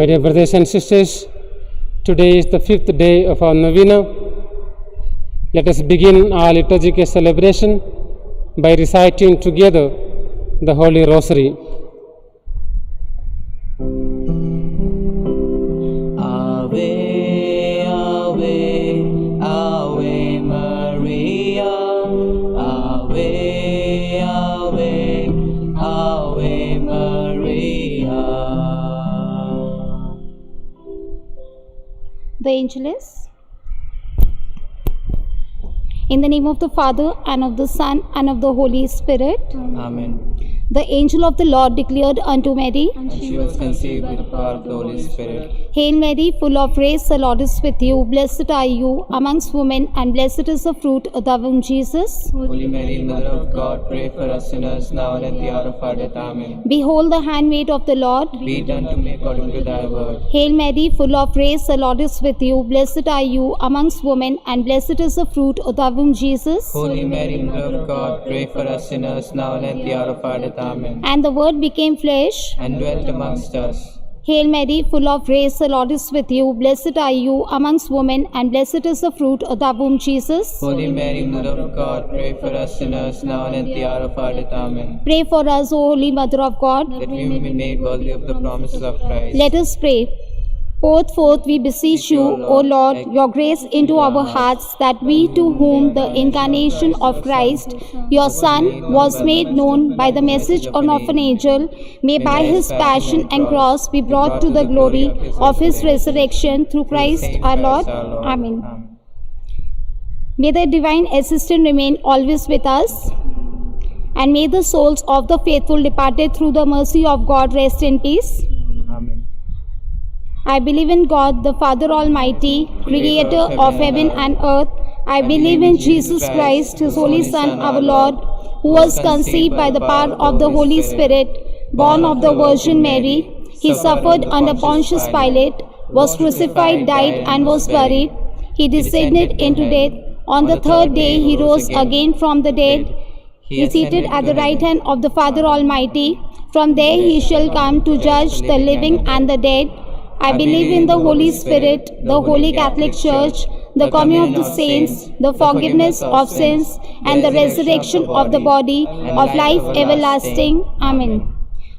My dear brothers and sisters, today is the 5th day of our novena. Let us begin our liturgical celebration by reciting together the Holy Rosary. Ave, Ave, Ave Maria. Ave, Ave, Ave Maria. The angel is, in the name of the Father, and of the Son, and of the Holy Spirit. Amen. The angel of the Lord declared unto Mary, And she was conceived with the power of the Holy Spirit. Hail Mary, full of grace, the Lord is with you. Blessed are you amongst women, and blessed is the fruit of thy womb, Jesus. Holy Mary, Mother of God, pray for us sinners, now and at the hour of our death. Amen. Behold the handmaid of the Lord. Be done to me according to thy word. Hail Mary, full of grace, the Lord is with you. Blessed are you amongst women, and blessed is the fruit of thy womb, Jesus. Holy Mary, Mother of God, pray for us sinners, now and at the hour of our death. Amen. And the Word became flesh. And dwelt amongst us. Hail Mary, full of grace, the Lord is with you. Blessed are you amongst women, and blessed is the fruit of thy womb, Jesus. Holy Mary, Mother of God, pray for us sinners, now and at the hour of our death. Amen. Pray for us, O Holy Mother of God. That we may be made worthy of the promises of Christ. Let us pray. Pour forth, we beseech you, O Lord, your grace into our hearts, that we, to whom the incarnation of Christ, your Son, was made known by the message of an angel, may by his passion and cross be brought to the glory of his resurrection through Christ our Lord. Amen. May the divine assistant remain always with us, and may the souls of the faithful departed through the mercy of God rest in peace. Amen. I believe in God, the Father Almighty, creator of heaven and earth. I believe in Jesus Christ, his only Son, our Lord, who was conceived by the power of the Holy Spirit, born of the Virgin Mary. He suffered under Pontius Pilate, was crucified, died, and was buried. He descended into death. On the third day he rose again from the dead. He is seated at the right hand of the Father Almighty. From there he shall come to judge the living and the dead. I believe in the Holy Spirit, the Holy Catholic Church, the communion of the saints, the forgiveness of sins, and the resurrection of the body, of life everlasting. Amen.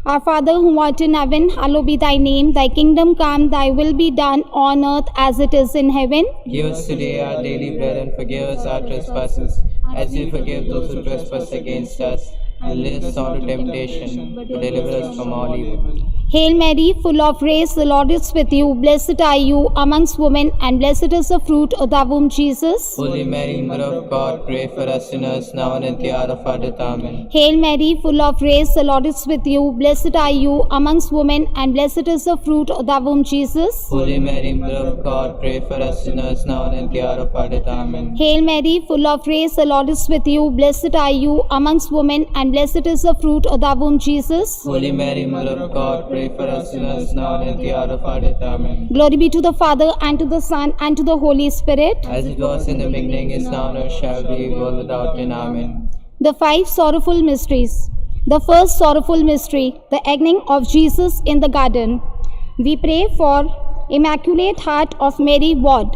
Our Father who art in heaven, hallowed be thy name. Thy kingdom come, thy will be done on earth as it is in heaven. Give us today our daily bread, and forgive us our trespasses, as we forgive those who trespass against us. And lead us not into temptation, but deliver us from all evil. Hail Mary, full of grace, the Lord is with you. Blessed are you amongst women, and blessed is the fruit of thy womb, Jesus. Holy Mary, Mother of God, pray for us sinners, now and at the hour of our death. Amen. Hail Mary, full of grace, the Lord is with you. Blessed are you amongst women, and blessed is the fruit of thy womb, Jesus. Holy Mary, Mother of God, pray for us sinners, now and at the hour of our death. Amen. Hail Mary, full of grace, the Lord is with you. Blessed are you amongst women, and blessed is the fruit of thy womb, Jesus. Holy Mary, Mother of God, pray for us sinners, now and at the hour of our death. Amen. Glory be to the Father, and to the Son, and to the Holy Spirit. As it was in the beginning, is now, and ever shall be, world without end. Amen. The five sorrowful mysteries. The first sorrowful mystery, the agony of Jesus in the garden. We pray for Immaculate Heart of Mary Ward.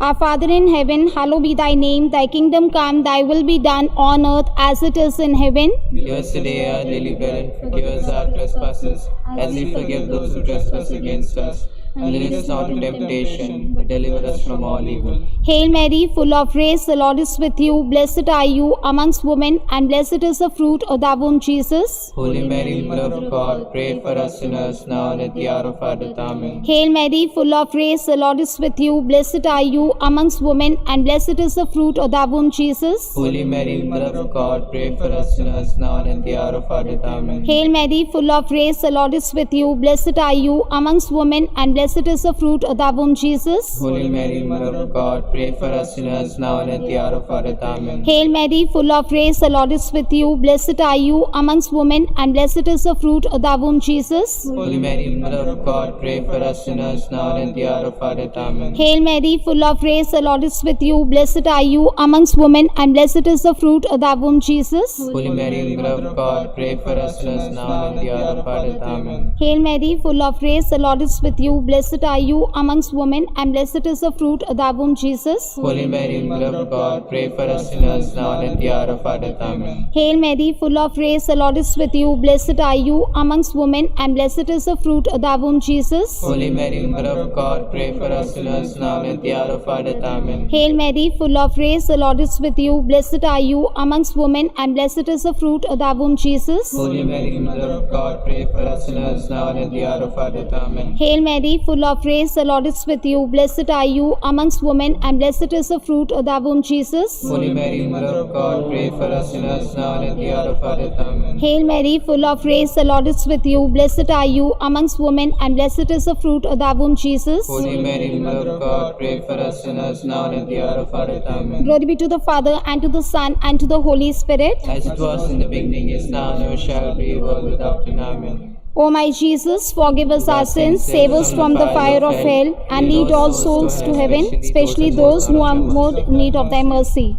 Our Father in heaven, hallowed be thy name. Thy kingdom come, thy will be done on earth as it is in heaven. Give us today our daily bread, and forgive us our trespasses, as we forgive those who trespass against us. And lead us not into temptation, but deliver us from all evil. Hail Mary, full of grace, the Lord is with you. Blessed are you amongst women, and blessed is the fruit of thy womb, Jesus. Holy Mary, Mother of God, pray for us sinners, now and at the hour of our death. Amen. Hail Mary, full of grace, the Lord is with you. Blessed are you amongst women, and blessed is the fruit of thy womb, Jesus. Holy Mary, Mother of God, pray for us sinners, now and at the hour of our death. Amen. Hail Mary, full of grace, the Lord is with you. Blessed are you amongst women, and blessed is the fruit of thy womb, Jesus. Holy Mary, Mother of God, pray for us sinners now and at the hour of our death. Amen. Hail Mary, full of grace, the Lord is with you. Blessed are you amongst women, and blessed is the fruit of thy womb, Jesus. Holy Mary, Mother of God, pray for us sinners now and at the hour of our death. Amen. Hail Mary, full of grace, the Lord is with you. Blessed are you amongst women, and blessed is the fruit of thy womb, Jesus. Holy Mary, Mother of God, pray for us sinners now and at the hour of our death. Amen. Hail Mary, full of grace, the Lord is with you. Blessed are you amongst women, and blessed is the fruit of thy womb, Jesus. Holy Mary, Mother of God, pray for us sinners now and at the hour of our death. Amen. Hail Mary, full of grace, the Lord is with you. Blessed are you amongst women, and blessed is the fruit of thy womb, Jesus. Holy Mary, Mother of God, pray for us sinners now and at the hour of our death. Amen. Hail Mary, full of grace, the Lord is with you. Blessed are you amongst women, and blessed is the fruit of thy womb, Jesus. Holy Mary, Mother of God, pray for us sinners now and at the hour of our death. Amen. Hail Mary, full of grace, the Lord is with you. Blessed are you amongst women, and blessed is the fruit of thy womb, Jesus. Holy Mary, Mother of God, pray for us sinners now and at the hour of our death. Amen. Hail Mary, full of grace, the Lord is with you. Blessed are you amongst women, and blessed is the fruit of thy womb, Jesus. Holy Mary, Mother of God, pray for us sinners now and at the hour of our death. Amen. Glory be to the Father, and to the Son, and to the Holy Spirit. As it was in the beginning, is now, and ever shall be, world without end. Amen. O my Jesus, forgive us our sins, save us from the fire of hell, and lead all souls to heaven, especially those who are more in need of thy mercy.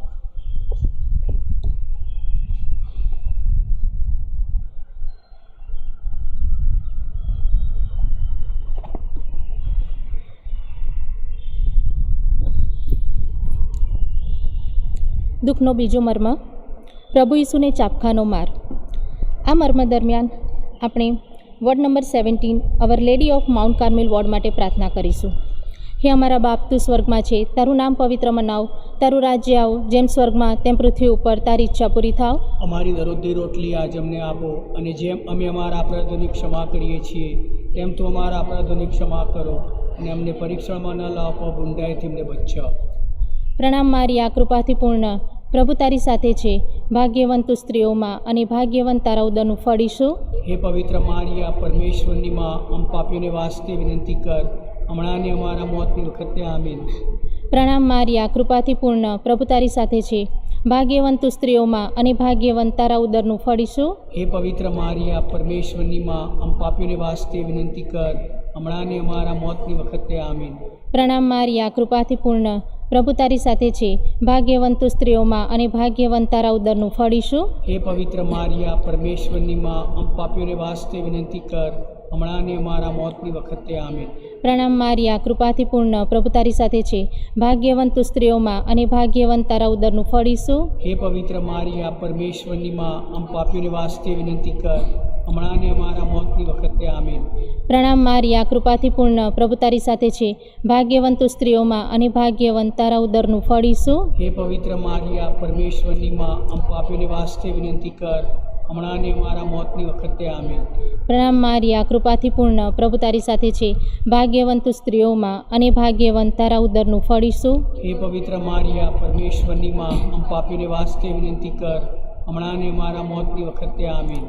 દુઃખનો બીજો મર્મ, પ્રભુ ઈસુને ચાપખાનો માર. આ મર્મ દરમિયાન આપણે ward number 17 Our Lady of Mount Carmel ward માટે પ્રાર્થના કરીશું. હે અમારા બાપ, તું સ્વર્ગમાં છે, તારું નામ પવિત્ર મનાવ, તારું રાજ્ય આવ, જેમ સ્વર્ગમાં તેમ પૃથ્વી ઉપર તારી ઈચ્છા પૂરી થાવ. અમારી દરરોજની રોટલી આજ અમને આપો, અને જેમ અમે અમારા અપરાધોની ક્ષમા કરીએ છીએ તેમ તું અમારા અપરાધોની ક્ષમા કરો, અને અમને પરીક્ષણમાં ન લાવો, બુંડાઈથી અમને બચાવ. પ્રણામ મારિયા, કૃપાથી પૂર્ણ, પ્રભુ તારી સાથે છે, ભાગ્યવંત તું સ્ત્રીઓમાં, અને ભાગ્યવંત તારા ઉદરનું ફળ ઈસુ. હે પવિત્ર મારિયા, પરમેશ્વરની માં, અમ પાપીઓને વાસ્તે વિનંતી કર, હમણાંને અમારા મોતની વખતે. આમીન. પ્રણામ મારિયા, કૃપાથી પૂર્ણ, પ્રભુ તારી સાથે છે, ભાગ્યવંત તું સ્ત્રીઓમાં, અને ભાગ્યવંત તારા ઉદરનું ફળ ઈસુ. હે પવિત્ર મારિયા, પરમેશ્વરની માં, અમ પાપીઓને વાસ્તે વિનંતી કર, હમણાંને અમારા મોતની વખતે. આમીન. પ્રણામ મારિયા, કૃપાથી પૂર્ણ, પ્રભુ તારી સાથે છે, ભાગ્યવંત તું સ્ત્રીઓમાં, અને ભાગ્યવંત તારા ઉદરનું ફળ ઈસુ. હે પવિત્ર મારિયા, પરમેશ્વરની માં, અમ પાપીઓને વાસ્તે વિનંતી કર, હમણાંને અમારા મોતની વખતે. આમીન. પ્રણામ મારિયા, કૃપાથી પૂર્ણ, પ્રભુ તારી સાથે છે, ભાગ્યવંત તું સ્ત્રીઓમાં, અને ભાગ્યવંત તારા ઉદરનું ફળ ઈસુ. હે પવિત્ર મારિયા, પરમેશ્વરની માં, અમ પાપીઓને વાસ્તે વિનંતી કર, હમણાંને અમારા મોતની વખતે. આમીન. પ્રણામ મારિયા, કૃપાથી પૂર્ણ, પ્રભુ તારી સાથે છે, ભાગ્યવંત તું સ્ત્રીઓમાં, અને ભાગ્યવંત તારા ઉદરનું ફળ ઈસુ. હે પવિત્ર મારિયા, પરમેશ્વરની માં, અમ પાપીઓને વાસ્તે વિનંતી કર, હમણાંને અમારા મોતની વખતે. આમીન. પ્રણામ મારિયા, કૃપાથી પૂર્ણ, પ્રભુ તારી સાથે છે, ભાગ્યવંત તું સ્ત્રીઓમાં, અને ભાગ્યવંત તારા ઉદરનું ફળ ઈસુ. હે પવિત્ર મારિયા, પરમેશ્વરની માં, અમ પાપીઓને વાસ્તે વિનંતી કર, હમણાંને અમારા મોતની વખતે. આમીન.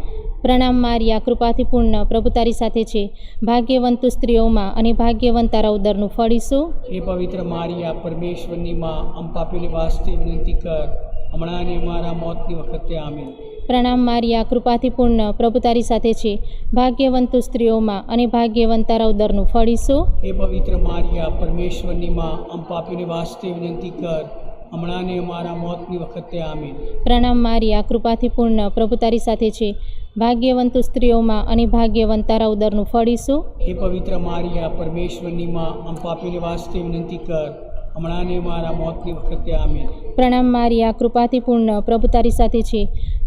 પ્રણામ મારિયા, કૃપાથી પૂર્ણ, પ્રભુ તારી સાથે છે, ભાગ્યવંત તું સ્ત્રીઓમાં, અને ભાગ્યવંત તારા ઉદરનું ફળ ઈસુ. હે પવિત્ર મારિયા, પરમેશ્વરની માં, અમ પાપીઓને વાસ્તે વિનંતી કર, હમણાંને અમારા મોતની વખતે. આમીન. પ્રણામ મારિયા, કૃપાથી પૂર્ણ, પ્રભુ તારી સાથે છે, ભાગ્યવંત તું સ્ત્રીઓમાં, અને ભાગ્યવંત તારા ઉદરનું ફળ ઈસુ. હે પવિત્ર મારિયા, પરમેશ્વરની માં, અમ પાપીઓને વાસ્તે વિનંતી કર, હમણાંને અમારા મોતની વખતે. આમીન. પ્રણામ મારિયા, કૃપાથી પૂર્ણ, પ્રભુ તારી સાથે છે, ભાગ્યવંત તું સ્ત્રીઓમાં, અને ભાગ્યવંત તારા ઉદરનું ફળ ઈસુ. હે પવિત્ર મારિયા, પરમેશ્વરની માં, અમ પાપીઓને વાસ્તે વિનંતી કર, હમણાંને અમારા મોતની વખતે. આમીન. પ્રણામ મારિયા, કૃપાથી પૂર્ણ, પ્રભુ તારી સાથે છે,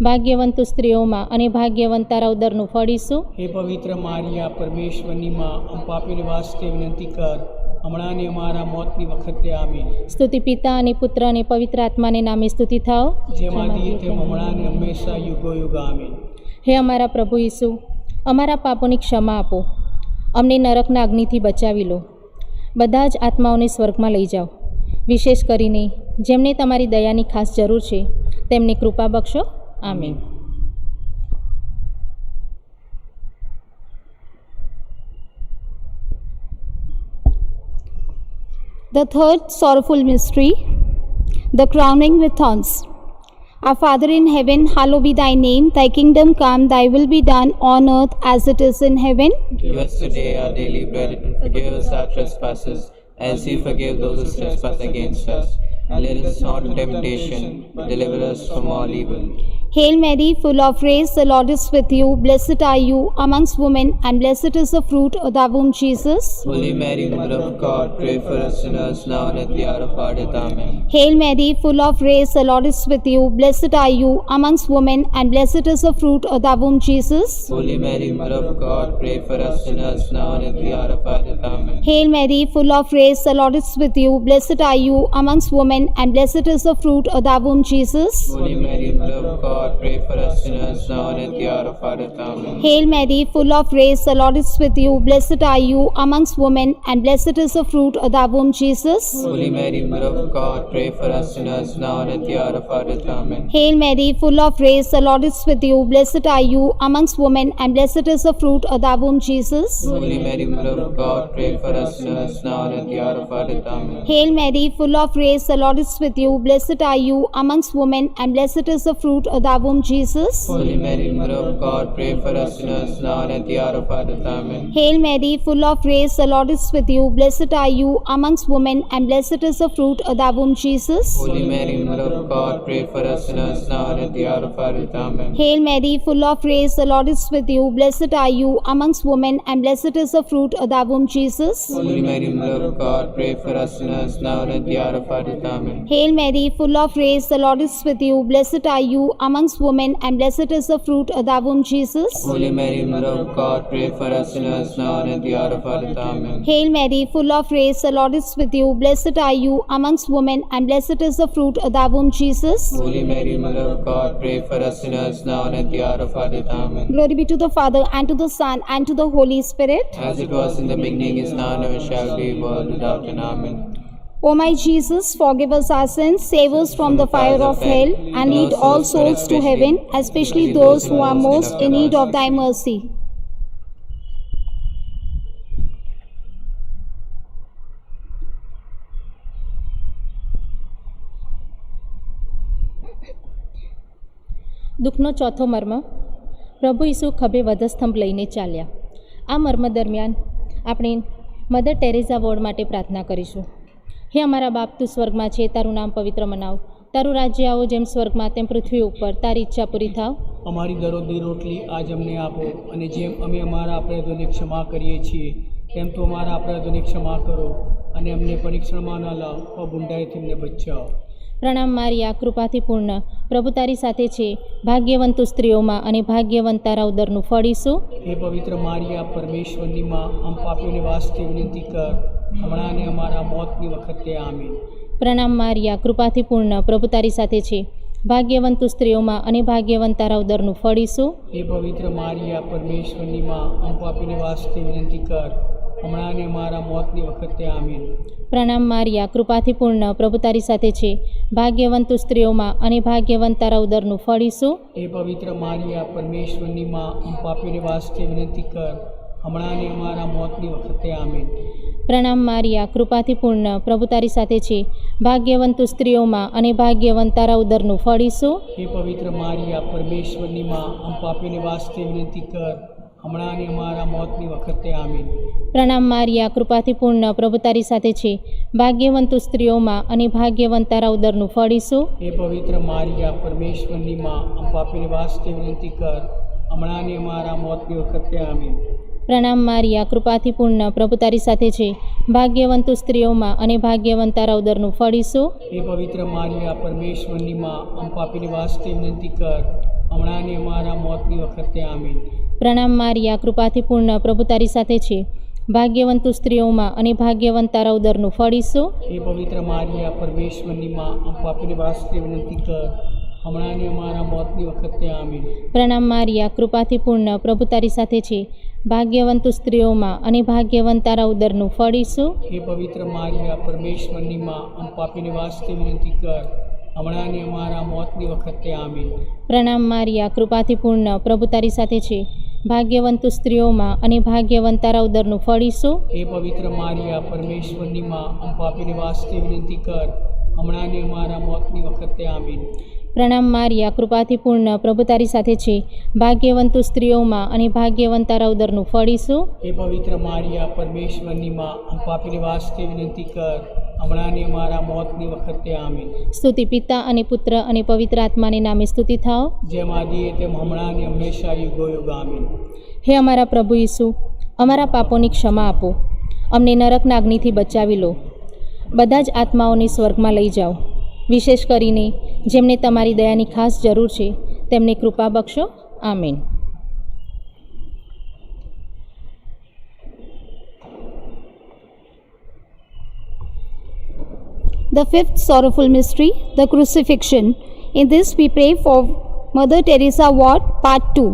ભાગ્યવંત તું સ્ત્રીઓમાં, અને ભાગ્યવંત તારા ઉદરનું ફળ ઈસુ. હે પવિત્ર મારિયા, પરમેશ્વરની માં, અમ પાપીઓને વાસ્તે વિનંતી કર, હમણાંને અમારા મોતની વખતે. આમીન. સ્તુતિ પિતા અને પુત્ર અને પવિત્ર આત્માને નામે સ્તુતિ થાઓ, જેમાં દીએ તેમ હમણાંને હંમેશા યુગો યુગ. આમીન. હે અમારા પ્રભુ ઈસુ, અમારા પાપોની ક્ષમા આપો, અમને નરકના અગ્નિથી બચાવી લો, બધા જ આત્માઓને સ્વર્ગમાં લઈ જાઓ, વિશેષ કરીને જેમને તમારી દયાની ખાસ જરૂર છે તેમને કૃપા બક્ષો. આમીન. The third sorrowful mystery, the crowning with thorns. Our Father in heaven, hallowed be thy name. Thy kingdom come, thy will be done on earth as it is in heaven. Give us today our daily bread, and forgive us our trespasses, as we forgive those who trespass against us. And lead us not into temptation, but deliver us from all evil. Hail Mary, full of grace, the Lord is with you. Blessed are you amongst women, and blessed is the fruit of thy womb, Jesus. Holy Mary, Mother of God, pray for us sinners now and at the hour of our death. Amen. Hail Mary, full of grace, the Lord is with you. Blessed are you amongst women, and blessed is the fruit of thy womb, Jesus. Holy Mary, Mother of God, pray for us sinners now and at the hour of our death. Amen. Hail Mary, full of grace, the Lord is with you. Blessed are you amongst women, and blessed is the fruit of thy womb, Jesus. Holy Mary, Mother of God, pray for us sinners now and at the hour of our death. Amen. Hail Mary, full of grace, the Lord is with you. Blessed are you amongst women, and blessed is the fruit of thy womb, Jesus. Holy Mary, Mother of God, pray for us sinners now and at the hour of our death. Amen. Hail Mary, full of grace, the Lord is with you. Blessed are you amongst women, and blessed is the fruit of thy womb, Jesus. Holy Mary, Mother of God, pray for us sinners now and at the hour of our death. Amen. Hail Mary, full of grace, the Lord is with you. Blessed are you amongst women, and blessed is the fruit of thy womb, Jesus. Holy Mary, Mother of God, pray for us sinners now and at the hour of our death. Amen. Hail Mary, full of grace, the Lord is with you. Blessed are you amongst women, and blessed is the fruit of thy womb, Jesus. Holy Mary, Mother of God, pray for us sinners now and at the hour of our death. Amen. Hail Mary, full of grace, the Lord is with you. Blessed are you amongst women, and blessed is the fruit of thy womb, Jesus. Holy Mary, Mother of God, pray for us sinners now and at the hour of our death. Amen. Hail Mary, full of grace, the Lord is with you. Blessed are you amongst women, and blessed is the fruit of thy womb, Jesus. Holy Mary, Mother of God, pray for us sinners now and at the hour of our death. Amen. Hail Mary, full of grace, the Lord is with you. Blessed are you amongst women, and blessed is the fruit of thy womb, Jesus. Holy Mary, Mother of God, pray for us sinners now and at the hour of our death. Amen. Glory be to the Father, and to the Son, and to the Holy Spirit. As it was in the beginning, is now, and ever shall be, world without end. Amen. O my Jesus, forgive us our sins, save us from the fire of hell, and lead all souls to heaven, especially those who are most in need of thy mercy. દુઃખનો ચોથો મર્મ. પ્રભુ ઈસુ ખભે વધસ્તંભ લઈને ચાલ્યા. આ મર્મ દરમિયાન આપણે mother ટેરેઝા ward માટે પ્રાર્થના કરીશું. હે અમારા બાપ, તું સ્વર્ગમાં છે, તારું નામ પવિત્ર મનાવ. તારું રાજ્ય આવો, જેમ સ્વર્ગમાં તેમ પૃથ્વી ઉપર. તારી ઈચ્છા પૂરી થાવ. અમારી દરરોજની રોટલી આજ અમને આપો, અને જેમ અમે અમારા અપરાધોને ક્ષમા કરીએ છીએ તેમ તું અમારા અપરાધોને ક્ષમા કરો, અને અમને પરીક્ષણમાં ન લાવ, પણ બુંડાઈથી અમને બચાવો. પ્રણામ મારિયા, કૃપાથી પૂર્ણ, પ્રભુ તારી સાથે છે. ભાગ્યવંત તું સ્ત્રીઓમાં, અને ભાગ્યવંત તારા ઉદરનું ફળ ઈસુ. હે પવિત્ર મારિયા, પરમેશ્વરની માં, આમ પાપીઓને વાસ્તે વિનંતી કર, હમણાં ને અમારા મોતની વખતે. આમીન. પ્રણામ મારિયા, કૃપાથી પૂર્ણ, પ્રભુ તારી સાથે છે. ભાગ્યવંત તું સ્ત્રીઓમાં, અને ભાગ્યવંત તારા ઉદરનું ફળ ઈસુ. હે પવિત્ર મારિયા, પરમેશ્વરની માં, આમ પાપીઓને વાસ્તે વિનંતી કર, હમણાં ને અમારા મોતની વખતે. આમીન. પ્રણામ મારિયા, કૃપાથી પૂર્ણ, પ્રભુ તારી સાથે છે. ભાગ્યવંત તું સ્ત્રીઓમાં, અને ભાગ્યવંત તારા ઉદરનું ફળ ઈસુ. હે પવિત્ર મારિયા, પરમેશ્વરની માં, આમ પાપીઓને વાસ્તે વિનંતી કર, હમણાં ને અમારા મોતની વખતે. આમીન. પ્રણામ મારિયા, કૃપાથી પૂર્ણ, પ્રભુ તારી સાથે છે. ભાગ્યવંત તું સ્ત્રીઓમાં, અને ભાગ્યવંત તારા ઉદરનું ફળ ઈસુ. હે પવિત્ર મારિયા, પરમેશ્વરની માં, આમ પાપીઓને વાસ્તે વિનંતી કર, હમણાં ને અમારા મોતની વખતે. આમીન. પ્રણામ મારિયા, કૃપાથી પૂર્ણ, પ્રભુ તારી સાથે છે. ભાગ્યવંત તું સ્ત્રીઓમાં, અને ભાગ્યવંત તારા ઉદરનું ફળ ઈસુ. હે પવિત્ર મારિયા, પરમેશ્વરની માં, આમ પાપીઓને વાસ્તે વિનંતી કર, હમણાં ને અમારા મોતની વખતે. આમીન. પ્રણામ મારિયા, કૃપાથી પૂર્ણ, પ્રભુ તારી સાથે છે. ભાગ્યવંત તું સ્ત્રીઓમાં, અને ભાગ્યવંત તારા ઉદરનું ફળ ઈસુ. હે પવિત્ર મારિયા, પરમેશ્વરની માં, આમ પાપીઓને વાસ્તે વિનંતી કર, હમણાં ને અમારા મોતની વખતે. આમીન. પ્રણામ મારિયા, કૃપાથી પૂર્ણ, પ્રભુ તારી સાથે છે. ભાગ્યવંત તું સ્ત્રીઓમાં, અને ભાગ્યવંત તારા ઉદરનું ફળ ઈસુ. હે પવિત્ર મારિયા, પરમેશ્વરની માં, આમ પાપીઓને વાસ્તે વિનંતી કર, હમણાં ને અમારા મોતની વખતે. આમીન. પ્રણામ મારિયા, કૃપાથી પૂર્ણ, પ્રભુ તારી સાથે છે. ભાગ્યવંત તું સ્ત્રીઓમાં, અને ભાગ્યવંત તારા ઉદરનું ફળ ઈસુ. હે પવિત્ર મારિયા, પરમેશ્વરની માં, આમ પાપીઓને વાસ્તે વિનંતી કર, હમણાં ને અમારા મોતની વખતે. આમીન. પ્રણામ મારિયા, કૃપાથી પૂર્ણ, પ્રભુ તારી સાથે છે. ભાગ્યવંત તું સ્ત્રીઓમાં અને ભાગ્યવંત તારા ઉદરનું ફળ ઈસુ. हे पवित्र मारिया परमेश्वરની માં અમ પાપીને વાસ્તે વિનંતી કર હમણાં ને અમારા મોતની વખતે આમીન. પ્રણામ મારિયા, કૃપાથી પૂર્ણ, પ્રભુ તારી સાથે છે. ભાગ્યવંત તું સ્ત્રીઓમાં અને ભાગ્યવંત તારા ઉદરનું ફળ ઈસુ. हे पवित्र मारिया परमेश्वરની માં અમ પાપીને વાસ્તે વિનંતી કર હમણાં ને અમારા મોતની વખતે આમીન. સ્તુતિ પિતા અને પુત્ર અને પવિત્ર આત્માને નામે સ્તુતિ થાઓ. જેમ આદિએ તેમ હમણાં ને હંમેશા યુગોયુગ આમીન. હે અમારા પ્રભુ ઈસુ, અમારા પાપોની ક્ષમા આપો, અમને નરકના અગ્નિથી બચાવી લો, બધા જ આત્માઓને સ્વર્ગમાં લઈ જાઓ, વિશેષ કરીને જેમને તમારી દયાની ખાસ જરૂર છે તેમને કૃપા બક્ષો. આમીન. The fifth sorrowful mystery, the crucifixion. In this we pray for Mother Teresa Ward, Part 2.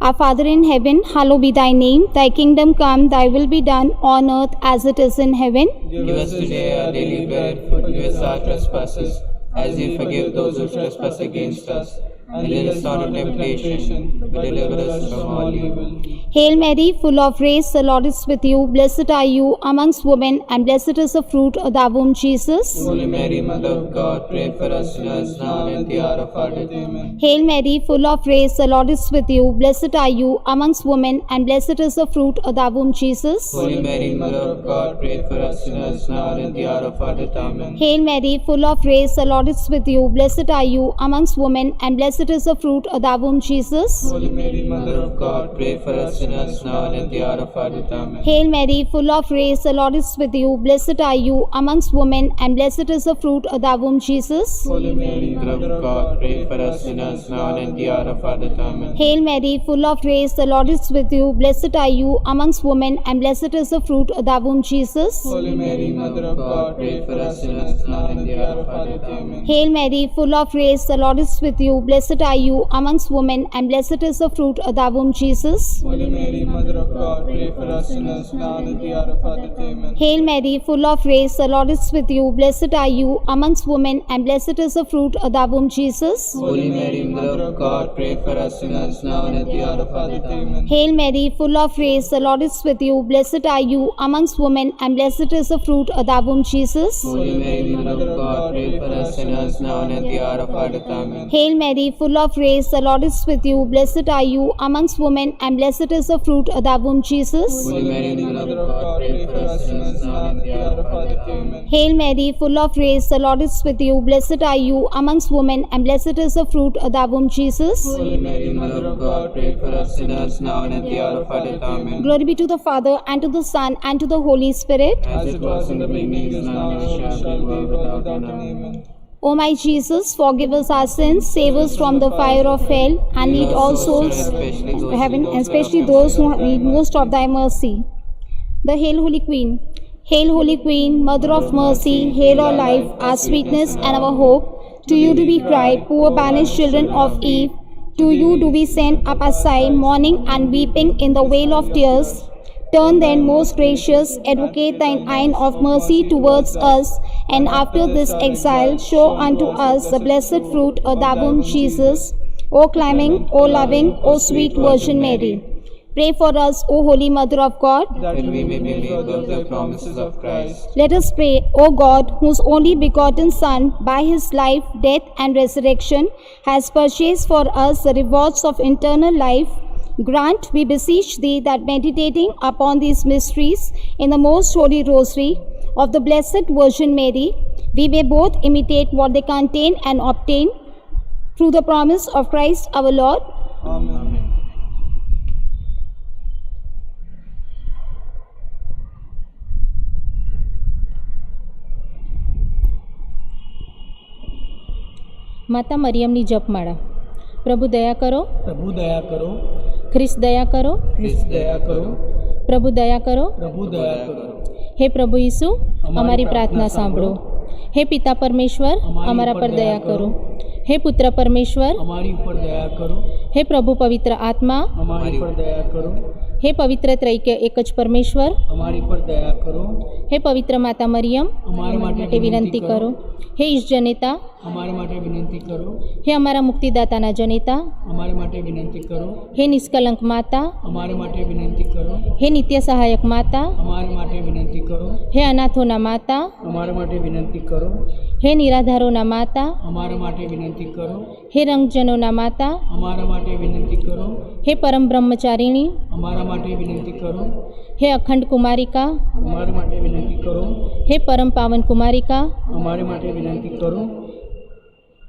Our Father in heaven, hallowed be thy name. Thy kingdom come, thy will be done on earth as it is in heaven. Give us today our daily bread, forgive us our trespasses, as we forgive those who trespass against us. And lead us not into temptation, but deliver us from all evil. Hail Mary, full of grace, the Lord is with you. Blessed are you amongst women, and blessed is the fruit of thy womb, Jesus. Holy Mary, Mother of God, pray for us sinners now and at the hour of our death. Amen. Hail Mary, full of grace, the Lord is with you. Blessed are you amongst women, and blessed is the fruit of thy womb, Jesus. Holy Mary, Mother of God, pray for us sinners now and at the hour of our death. Amen. Hail Mary, full of grace, the Lord is with you. Blessed are you amongst women, and blessed is the fruit of thy womb, Jesus. Holy Mary, Mother of God, pray for us sinners now and at the hour of our death. Amen. Hail Mary, full of grace, the Lord is with you. Blessed are you amongst women, and blessed is the fruit of thy womb, Jesus. Holy Mary, Mother of God, pray for us sinners now and at the hour of our death. Amen. Hail Mary, full of grace, the Lord is with you. Blessed are you amongst women, and blessed is the fruit of thy womb, Jesus. Holy Mary, Mother of God, pray for us sinners now and at the hour of our death. Amen. Hail Mary, full of grace, the Lord is with you. Blessed are you amongst women, and blessed is the fruit of thy womb, Jesus. Holy Mary, Mother of God, pray for us sinners now and at the hour of our death. Amen. Hail Mary, full of grace, the Lord is with you. Blessed are you amongst women, and blessed is the fruit of thy womb, Jesus. Holy Mary, Mother of God, pray for us sinners now and at the hour of our death. Amen. Hail Mary, full of grace, the Lord is with you. Blessed are you amongst women, and blessed is the fruit of thy womb, Jesus. Holy Mary, Mother of God, pray for us sinners now and at the hour of our death. Amen. Hail Mary, full of grace, the Lord is with you. Blessed are you amongst women, and blessed is the fruit of thy womb, Jesus. Holy Mary, Mother of God, pray for us sinners now and at the hour of our death. Amen. Hail Mary, full of grace, the Lord is with you. Blessed are you amongst women, and blessed is the fruit of thy womb, Jesus. Holy Mary, Mother of God, pray for us sinners now and at the hour of our death. Amen. Glory be to the Father, and to the Son, and to the Holy Spirit. As it was in the beginning, is now, and shall be, world without end. Amen. O my Jesus, forgive us our sins, save us from the fire of hell, and lead all souls to heaven, and especially those who need most of thy mercy. The Hail Holy Queen. Hail Holy Queen, Mother of Mercy, hail our life, our sweetness, and our hope. To you do we cry, poor banished children of Eve. To you do we send up our sigh, mourning and weeping in the vale of tears. Turn then, most gracious Advocate, thine eye of mercy towards us, and after this exile show unto us the blessed fruit of thy womb, Jesus. O climbing, O loving, O sweet Virgin Mary, pray for us, O Holy Mother of God, that we may be made of the promises of Christ. Let us pray, O God, whose only begotten Son, by his life, death, and resurrection, has purchased for us the rewards of eternal life. Grant, we beseech thee, that meditating upon these mysteries in the most holy rosary of the Blessed Virgin Mary, we may both imitate what they contain and obtain through the promise of Christ our Lord. Amen. માતા મરિયમની જપમાળા. પ્રભુ દયા કરો, પ્રભુ દયા કરો, ખ્રિસ્ત દયા કરો, ખ્રિસ્ત દયા કરો, પ્રભુ દયા કરો. પ્રભુ દયા કરો. હે પ્રભુ ઈસુ, અમારી પ્રાર્થના સાંભળો. હે પિતા પરમેશ્વર, અમારા પર દયા કરો. હે પુત્ર પરમેશ્વર, અમારી ઉપર દયા કરો. હે પ્રભુ પવિત્ર આત્મા, અમારી ઉપર દયા કરો. હે પવિત્ર ત્રૈક્ય એક જ પરમેશ્વર, અમારી પર દયા કરો. હે પવિત્ર માતા મરિયમ, અમારા માટે વિનંતી કરો. હે ઈશ જનેતા, અમારા માટે વિનંતી કરો. હે અમારા મુક્તિદાતાના જનેતા, અમારા માટે વિનંતી કરો. હે નિષ્કલંક માતા, અમારા માટે વિનંતી કરો. હે નિત્ય સહાયક માતા, અમારા માટે વિનંતી કરો. હે અનાથોના માતા, અમારા માટે વિનંતી કરો. હે નિરાધારોના માતા, અમારા માટે વિનંતી કરો. હે રંગજનોના માતા, અમારા માટે વિનંતી કરો. હે પરમ બ્રહ્મચારિણી, અમારા માટે વિનંતી કરો. હે અખંડ કુમારિકા, અમારા માટે વિનંતી કરો. હે પરમ પાવન કુમારિકા, અમારા માટે વિનંતી કરો.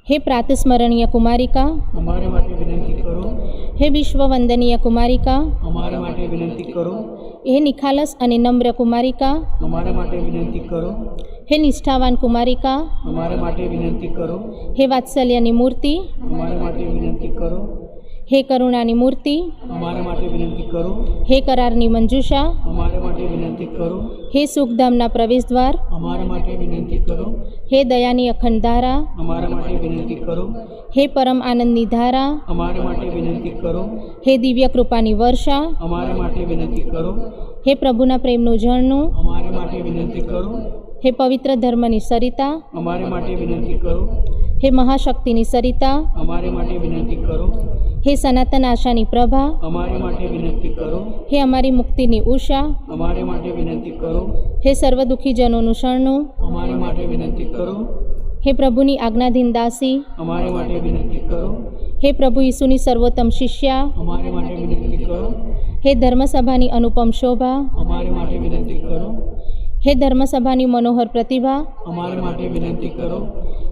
હે પ્રાતસ્મરણીય કુમારિકા, અમારા માટે વિનંતી કરો. હે વિશ્વવંદનીય કુમારિકા, અમારા માટે વિનંતી કરો. હે નિખાલસ અને નમ્ર કુમારિકા, અમારા માટે વિનંતી કરો. હે નિષ્ઠાવાન કુમારિકા, અમારા માટે વિનંતી કરો. હે વાત્સલ્યની મૂર્તિ, અમારા માટે વિનંતી કરો. હે કરુણાની મૂર્તિ, અમારા માટે વિનંતી કરો. હે કરારની મંજુષા, અમારા માટે વિનંતી કરો. હે સુખધામના પ્રવેશદ્વાર, અમારા માટે વિનંતી કરો. હે દયાની અખંડ ધારા, અમારા માટે વિનંતી કરો. હે પરમ આનંદની ધારા, અમારા માટે વિનંતી કરો. હે દિવ્ય કૃપાની વર્ષા, અમારા માટે વિનંતી કરો. હે પ્રભુના પ્રેમનું ઝરણું, અમારા માટે વિનંતી કરો. હે પવિત્ર ધર્મની સરિતા, અમારા માટે વિનંતી કરો. હે મહાશક્તિની સરિતા, અમારા માટે વિનંતી કરો. હે સનાતન આશાની પ્રભા, અમારા માટે વિનંતી કરો. હે અમારી મુક્તિની ઉષા, અમારા માટે વિનંતી કરો. હે સર્વ દુઃખીજનોનું શરણું, અમારા માટે વિનંતી કરો. હે પ્રભુની આજ્ઞાધીન દાસી, અમારા માટે વિનંતી કરો. હે પ્રભુ ઈસુની સર્વોત્તમ શિષ્યા, અમારા માટે વિનંતી કરો. હે ધર્મસભાની અનુપમ શોભા, અમારા માટે વિનંતી કરો. હે ધર્મસભાની મનોહર પ્રતિભા, અમારા માટે વિનંતી કરો.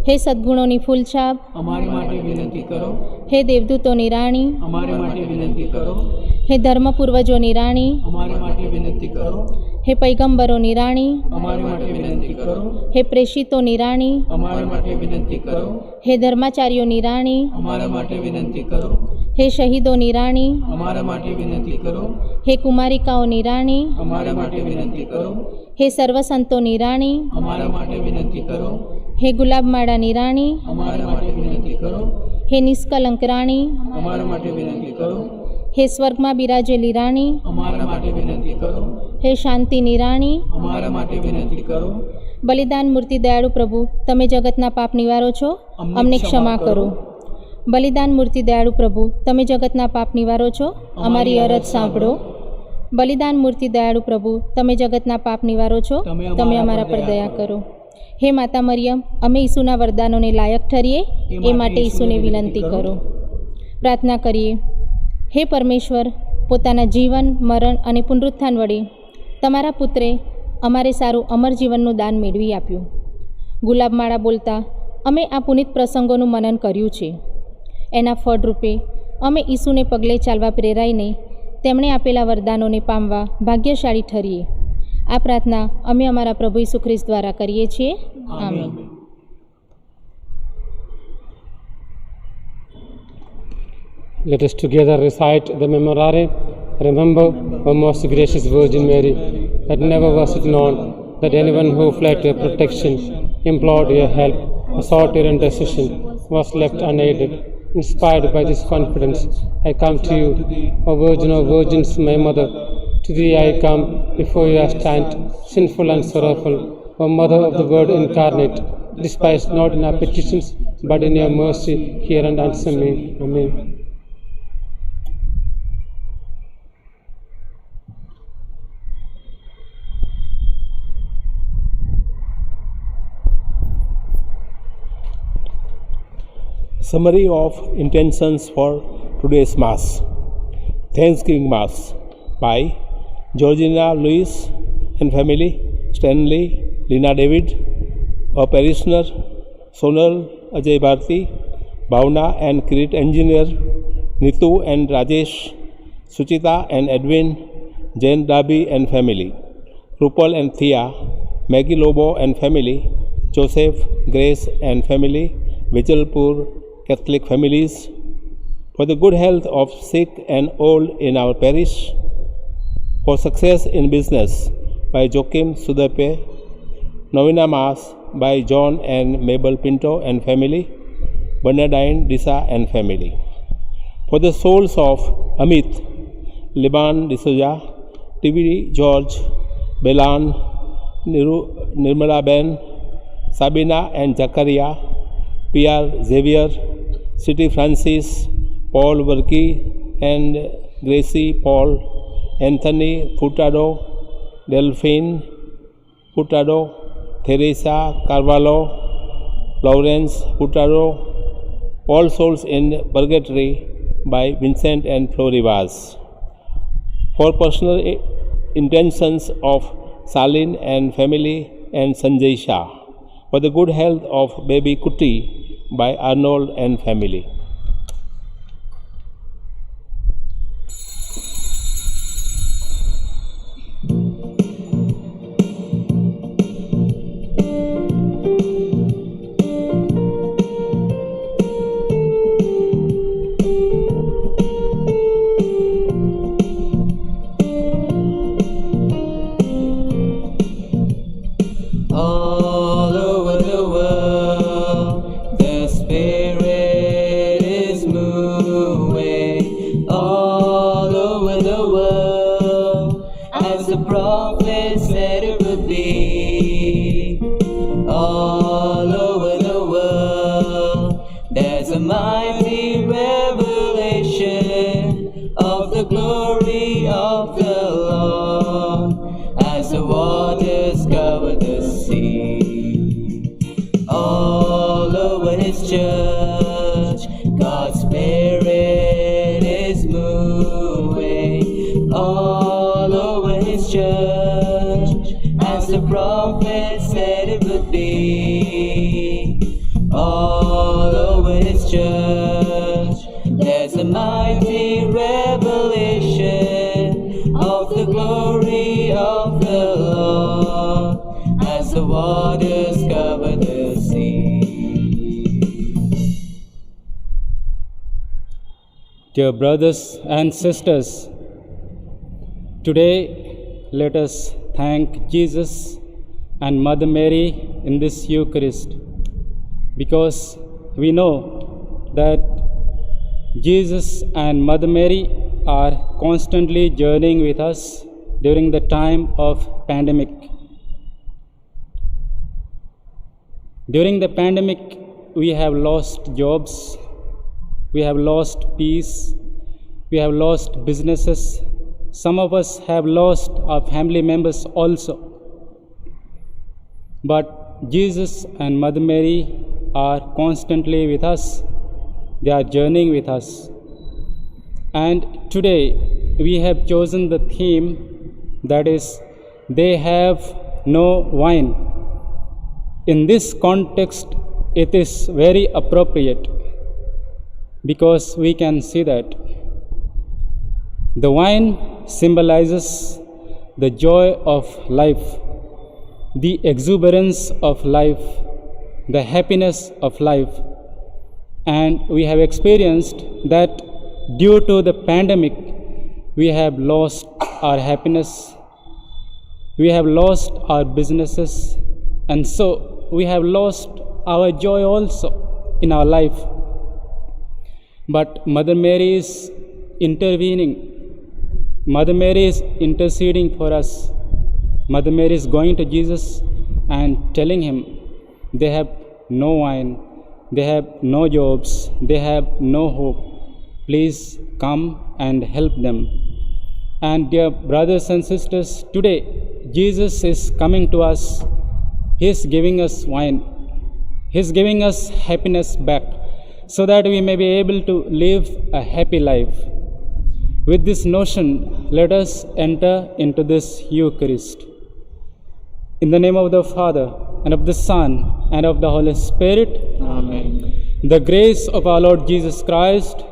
હે સદ્ગુણોની ફૂલછાપ, અમારા માટે વિનંતી કરો. હે દેવદૂતોની રાણી, અમારા માટે વિનંતી કરો. હે ધર્મ પૂર્વજોની રાણી, અમારા માટે વિનંતી કરો. હે પૈગંબરોની રાણી, અમારા માટે વિનંતી કરો. હે પ્રેષિતોની રાણી, અમારા માટે વિનંતી કરો. હે ધર્માચાર્યોની રાણી, અમારા માટે વિનંતી કરો. હે શહીદોની રાણી, અમારા માટે વિનંતી કરો. હે કુમારિકાઓની રાણી, અમારા માટે વિનંતી કરો. હે સર્વસંતોની રાણી, અમારા માટે વિનંતી કરો. હે ગુલાબમાળાની રાણી, અમારા માટે વિનંતી કરો. હે નિષ્કલંક રાણી, અમારા માટે વિનંતી કરો. હે સ્વર્ગમાં બિરાજેલી રાણી, અમારા માટે વિનંતી કરો. હે શાંતિની રાણી, અમારા માટે વિનંતી કરો. બલિદાન મૂર્તિ દયાળુ પ્રભુ, તમે જગતના પાપ નિવારો છો, અમને ક્ષમા કરો. બલિદાન મૂર્તિ દયાળુ પ્રભુ, તમે જગતના પાપ નિવારો છો, અમારી અરજ સાંભળો. બલિદાન મૂર્તિ દયાળુ પ્રભુ, તમે જગતના પાપ નિવારો છો, તમે અમારા પર દયા કરો. હે માતા મરિયમ, અમે ઈસુના વરદાનોને લાયક ઠરીએ એ માટે ઈસુને વિનંતી કરો. પ્રાર્થના કરીએ. હે પરમેશ્વર, પોતાના જીવન, મરણ અને પુનરુત્થાન વડે તમારા પુત્રે અમારે સારું અમર જીવનનું દાન મેળવી આપ્યું. ગુલાબમાળા બોલતા અમે આ પુનિત પ્રસંગોનું મનન કર્યું છે. એના ફળરૂપે અમે ઈસુને પગલે ચાલવા પ્રેરાઈને તેમણે આપેલા વરદાનોને પામવા ભાગ્યશાળી ઠરીએ. આ પ્રાર્થના અમે અમારા પ્રભુ ઈસુ ખ્રિસ્ત દ્વારા કરીએ છીએ. આમીન. Let us together recite the Memorare. Remember, O most gracious Virgin Mary, that never was it known that anyone who fled to your protection, implored your help, or sought your intercession, was left unaided. Inspired by this confidence, I come to you, O Virgin of Virgins, my Mother. To thee I come, before you I stand, sinful and sorrowful. O Mother of the Word incarnate, despise not in our petitions, but in your mercy hear and answer me. Amen. Summary of intentions for today's Mass. Thanksgiving Mass by Georgina Lewis and family, Stanley, Lina David, a parishioner, Sonal Ajay Bharti, Bhavna and Kirit engineer, Nitu and Rajesh, Suchita and Edwin, Jane Dabi and family, Rupal and Thea, Maggie Lobo and family, Joseph, Grace and family, Vichalpur Catholic families, for the good health of sick and old in our parish, for success in business by Joachim Sudape, Novena Mass by John and Mabel Pinto and family, Bernardine Disa and family, for the souls of Amit, Liban D'Souza, TV George, Belan, Nirmala Ben, Sabina and Zakaria, PR Xavier, City Francis, Paul Burki and Gracie Paul, Anthony Furtado, Delphine Furtado, Teresa Carvalho, Lawrence Furtado, All Souls in Purgatory by Vincent and Floribas. For personal intentions of Salin and family and Sanjay Shah. For the good health of baby Kuti by Arnold and family. All over the world, the Spirit is moving. All over the world, as the prophet said it would be. All over the world, there's a mighty revelation of the glory of the Lord, as the waters cover the sea. All over His church, God's Spirit is moving. All over His church, as the prophet said it would be. All over His church, there's a mighty revelation of the glory of the Lord, as the waters cover the sea. Dear brothers and sisters, today let us thank Jesus and Mother Mary in this Eucharist, because we know that Jesus and Mother Mary are constantly journeying with us during the time of pandemic. During the pandemic, we have lost jobs, we have lost peace, we have lost businesses. Some of us have lost our family members also. But Jesus and Mother Mary are constantly with us. They are journeying with us. And today we have chosen the theme, that is, they have no wine. In this context, it is very appropriate, because we can see that the wine symbolizes the joy of life, the exuberance of life, the happiness of life. And we have experienced that due to the pandemic, we have lost our happiness, we have lost our businesses, and so we have lost our joy also in our life. But Mother Mary is intervening. Mother Mary is interceding for us. Mother Mary is going to Jesus and telling him they have no wine, they have no jobs, they have no hope. Please come and help them. And dear brothers and sisters, today Jesus is coming to us. He is giving us wine. He is giving us happiness back, so that we may be able to live a happy life. With this notion, let us enter into this Eucharist. In the name of the Father, and of the Son, and of the Holy Spirit. Amen. The grace of our Lord Jesus Christ,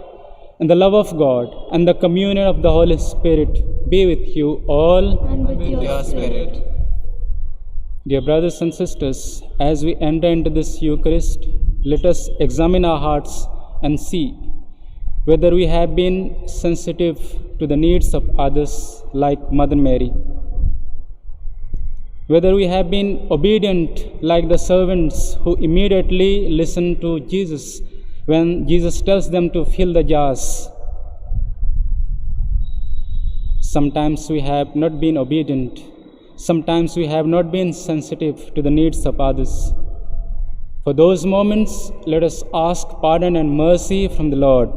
and the love of God, and the communion of the Holy Spirit be with you all. And with With your spirit. Dear brothers and sisters, as we enter into this Eucharist, let us examine our hearts and see whether we have been sensitive to the needs of others like Mother Mary, whether we have been obedient like the servants who immediately listen to Jesus when Jesus tells them to fill the jars, Sometimes we have not been obedient. Sometimes we have not been sensitive to the needs of others. For those moments, let us ask pardon and mercy from the Lord.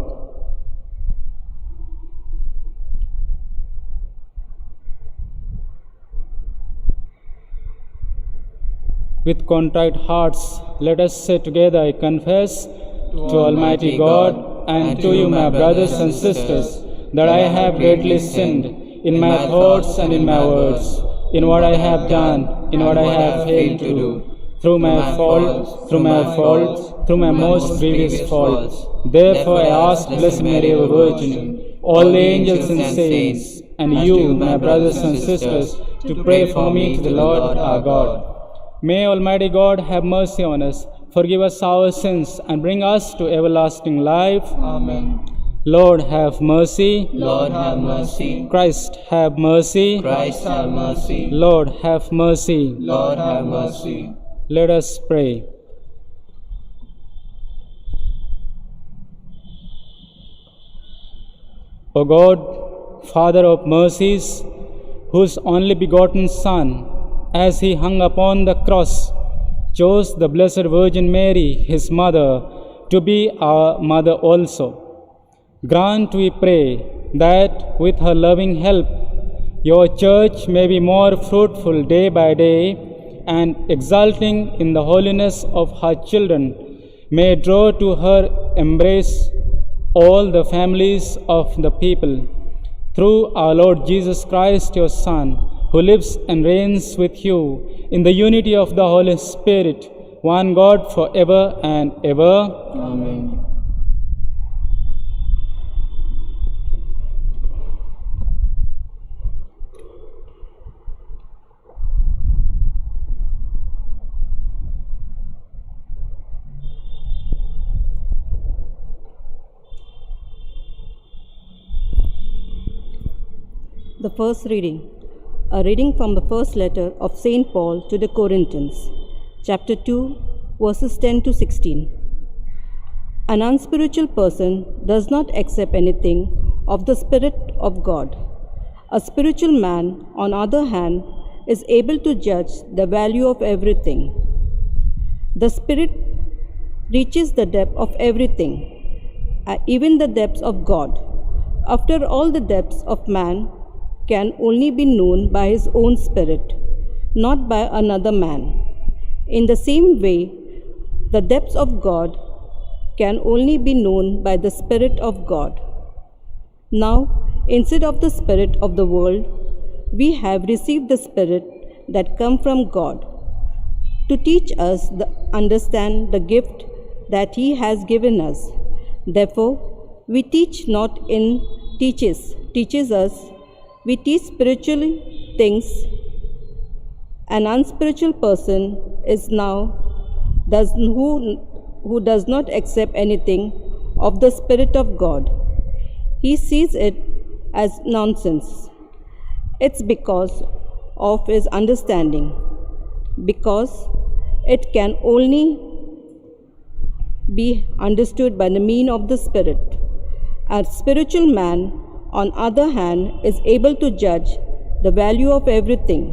With contrite hearts, let us say together, I confess to Almighty God and to you, my brothers and sisters, that I have greatly sinned in my thoughts and in my words, in what I have done, in what I have failed to do, through my fault, through my most grievous fault. Therefore I ask Blessed Mary, our Virgin, all the angels and saints, and you, my brothers and sisters, to pray for me to the Lord our God. May Almighty God have mercy on us, forgive us our sins, and bring us to everlasting life. Amen. Lord, have mercy. Lord, have mercy. Christ, have mercy. Christ, have mercy. Lord, have mercy. Lord, have mercy. Let us pray. O God, Father of mercies, whose only begotten Son, as he hung upon the cross, chose the Blessed Virgin Mary, his mother, to be our mother also. Grant, we pray, that with her loving help, your church may be more fruitful day by day, and exulting in the holiness of her children, may draw to her embrace all the families of the people. Through our Lord Jesus Christ, your Son, who lives and reigns with you in the unity of the Holy Spirit, one God forever and ever. Amen. The first reading. A reading from the first letter of St. Paul to the Corinthians, chapter 2, verses 10 to 16. An unspiritual person does not accept anything of the Spirit of God. A spiritual man, on the other hand, is able to judge the value of everything. The Spirit reaches the depth of everything, even the depths of God. After all, the depths of man can only be known by his own spirit, not by another man. In the same way, the depths of God can only be known by the Spirit of God. Now, instead of the spirit of the world, we have received the Spirit that comes from God, to teach us understand the gift that He has given us. Therefore, we teach not in teaches us. We teach spiritual things. An unspiritual person is who does not accept anything of the Spirit of God. He sees it as nonsense. It's because of his understanding, because it can only be understood by the means of the Spirit. A spiritual man, on the other hand, is able to judge the value of everything,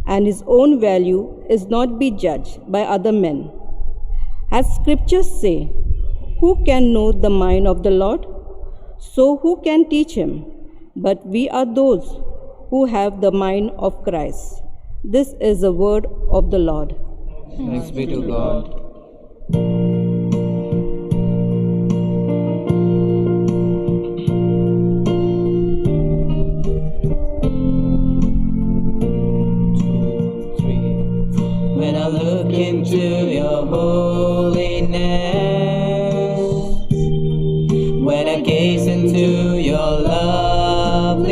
and his own value is not be judged by other men. As scriptures say, who can know the mind of the Lord? So who can teach him? But we are those who have the mind of Christ. This is the word of the Lord. Thanks be to God. When I look into your holiness, when I gaze into your loveliness,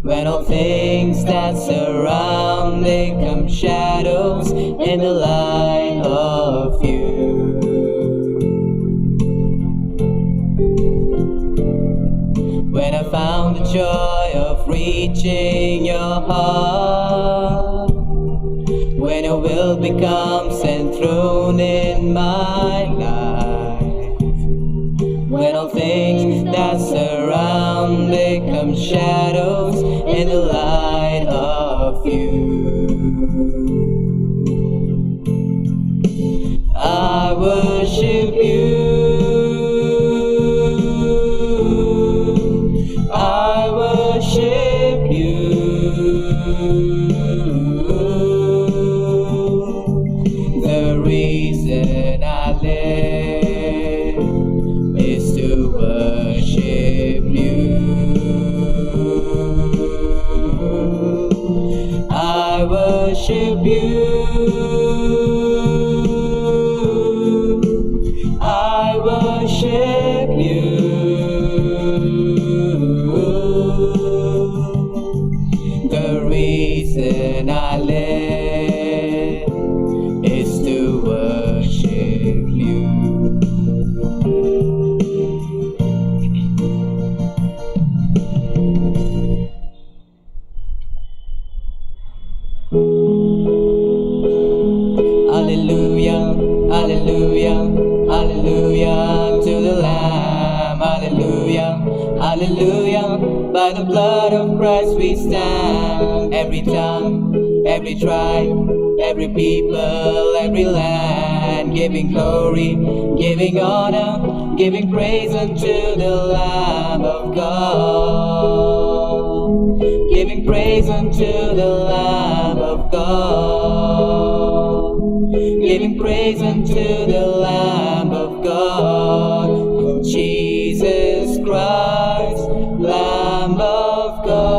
when all things that surround me come shadows in the light of you, when I found the joy of reaching your heart, when your will becomes enthroned in my life, when all things that surround become shadows in the light of you. I worship you. I worship you. The reason I live is to worship you. I worship you. I worship you. The reason I live is to worship you. Hallelujah, hallelujah, hallelujah to the Lamb. Hallelujah, hallelujah. By the blood of Christ we stand. Every tongue, every tribe, every people, every land, giving glory, giving honor, giving praise unto the Lamb of God. Giving praise unto the Lamb of God. Giving praise unto the Lamb of God. Jesus Christ, Lamb of God.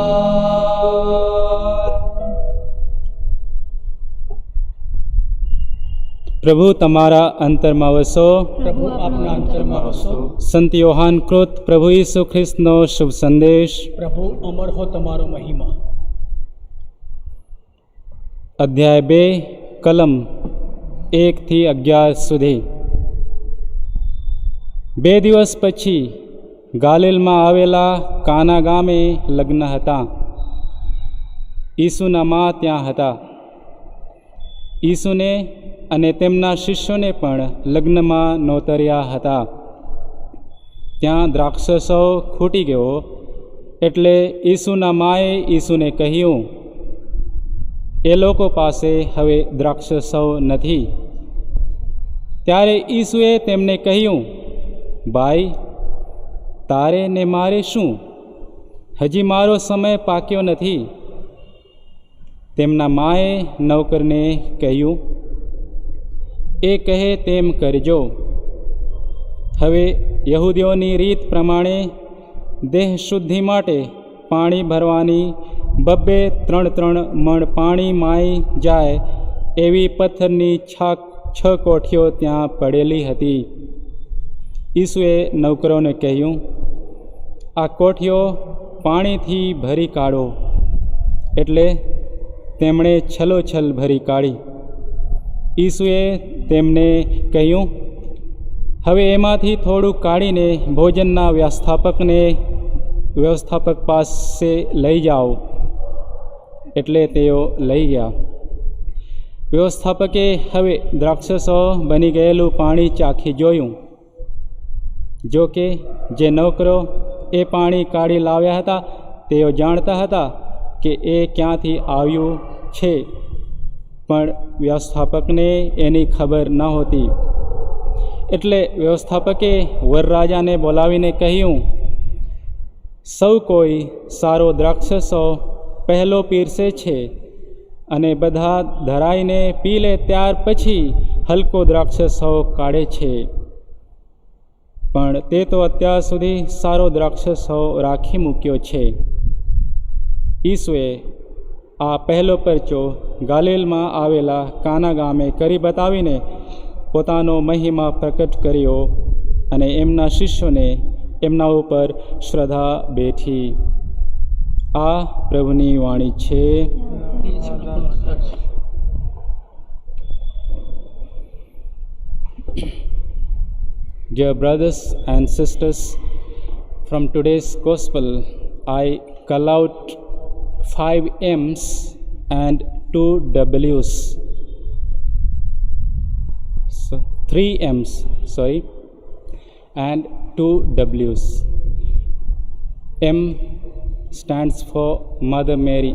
પ્રભુ તમારા અંતરમાં વસો. પ્રભુ આપના અંતરમાં વસો. સંત યોહાન કૃત પ્રભુ ઈસુ ખ્રિસ્તનો શુભ સંદેશ. પ્રભુ અમર હો તમારો મહિમા. અધ્યાય 2 કલમ 1 થી 11 સુધી. 2 દિવસ પછી ગાલિલમાં આવેલા કાના ગામે લગ્ન હતા. ઈસુના મા ત્યાં હતા. ઈસુને અને તેમના શિષ્યોને પણ લગ્નમાં નોતર્યા હતા. ત્યાં દ્રાક્ષરસો ખૂટી ગયો એટલે ઈસુના માએ ઈસુને કહ્યું, એ લોકો પાસે હવે દ્રાક્ષરસો નથી. ત્યારે ઈસુએ તેમને કહ્યું, ભાઈ, તારે ને મારે શું? હજી મારો સમય પાક્યો નથી. તેમના માએ નોકરને કહ્યું, એ કહે તેમ કરજો. હવે યહૂદીઓની રીત પ્રમાણે દેહ શુદ્ધિ માટે પાણી ભરવાની 2-3 મણ પાણી માઈ જાય એવી પથ્થરની 6 કોઠીઓ ત્યાં પડેલી હતી. ઈસુએ નોકરોને કહ્યું, આ કોઠીઓ પાણીથી ભરી કાઢો. એટલે તેમણે છલોછલ ભરી કાઢી. ઈસુએ તેમને કહ્યું, હવે એમાંથી થોડું કાઢીને ભોજનના વ્યવસ્થાપક પાસે લઈ જાઓ. એટલે તેઓ લઈ ગયા. વ્યવસ્થાપકે હવે દ્રાક્ષરસો બની ગયેલું પાણી ચાખી જોયું. જો કે જે નોકરો એ પાણી કાઢી લાવ્યા હતા તેઓ જાણતા હતા કે એ ક્યાંથી આવ્યું છે, પણ વ્યવસ્થાપકને એની ખબર નહોતી. એટલે વ્યવસ્થાપકે વરરાજાને બોલાવીને કહ્યું, સૌ કોઈ સારો દ્રાક્ષરસો પહેલો પીરસે છે અને બધા ધરાઈને પી લે ત્યાર પછી હલકો દ્રાક્ષરસો કાઢે છે, પણ તે તો અત્યાર સુધી સારો દ્રાક્ષરસો રાખી મૂક્યો છે. ઈસુએ આ પહેલો પરચો ગાલિલમાં આવેલા કાના ગામે કરી બતાવીને પોતાનો મહિમા પ્રકટ કર્યો અને એમના શિષ્યોને એમના ઉપર શ્રદ્ધા બેઠી. આ પ્રભુની વાણી છે. Dear brothers and sisters, from today's gospel I call out 5 M's and 2 W's. So 3 M's, and 2 W's. M stands for Mother Mary.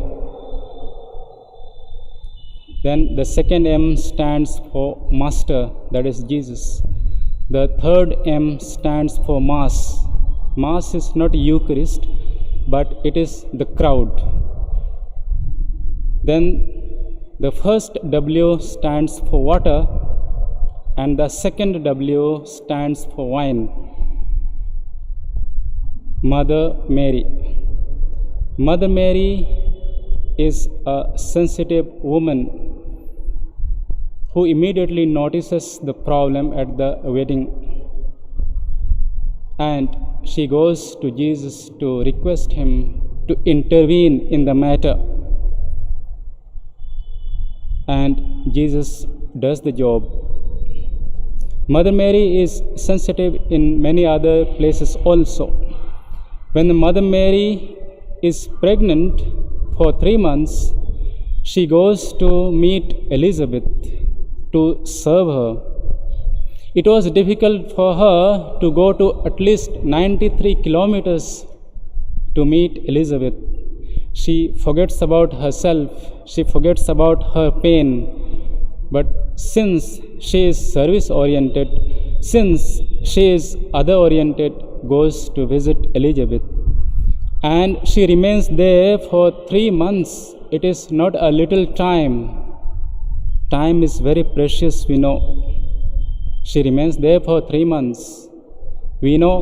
Then the second M stands for Master, that is Jesus. The third M stands for Mass. Mass is not Eucharist, but it is the crowd. Then the first W stands for water, and the second W stands for wine. Mother Mary. Mother Mary is a sensitive woman who immediately notices the problem at the wedding, and she goes to Jesus to request him to intervene in the matter, and Jesus does the job. Mother Mary is sensitive in many other places also. When the Mother Mary is pregnant for 3 months, she goes to meet Elizabeth to serve her. It was difficult for her to go to at least 93 kilometers to meet Elizabeth. She forgets about herself, she forgets about her pain. But since she is service oriented, since she is other oriented, goes to visit Elizabeth. And she remains there for 3 months. It is not a little time. Time is very precious, we know. She remains there for 3 months. We know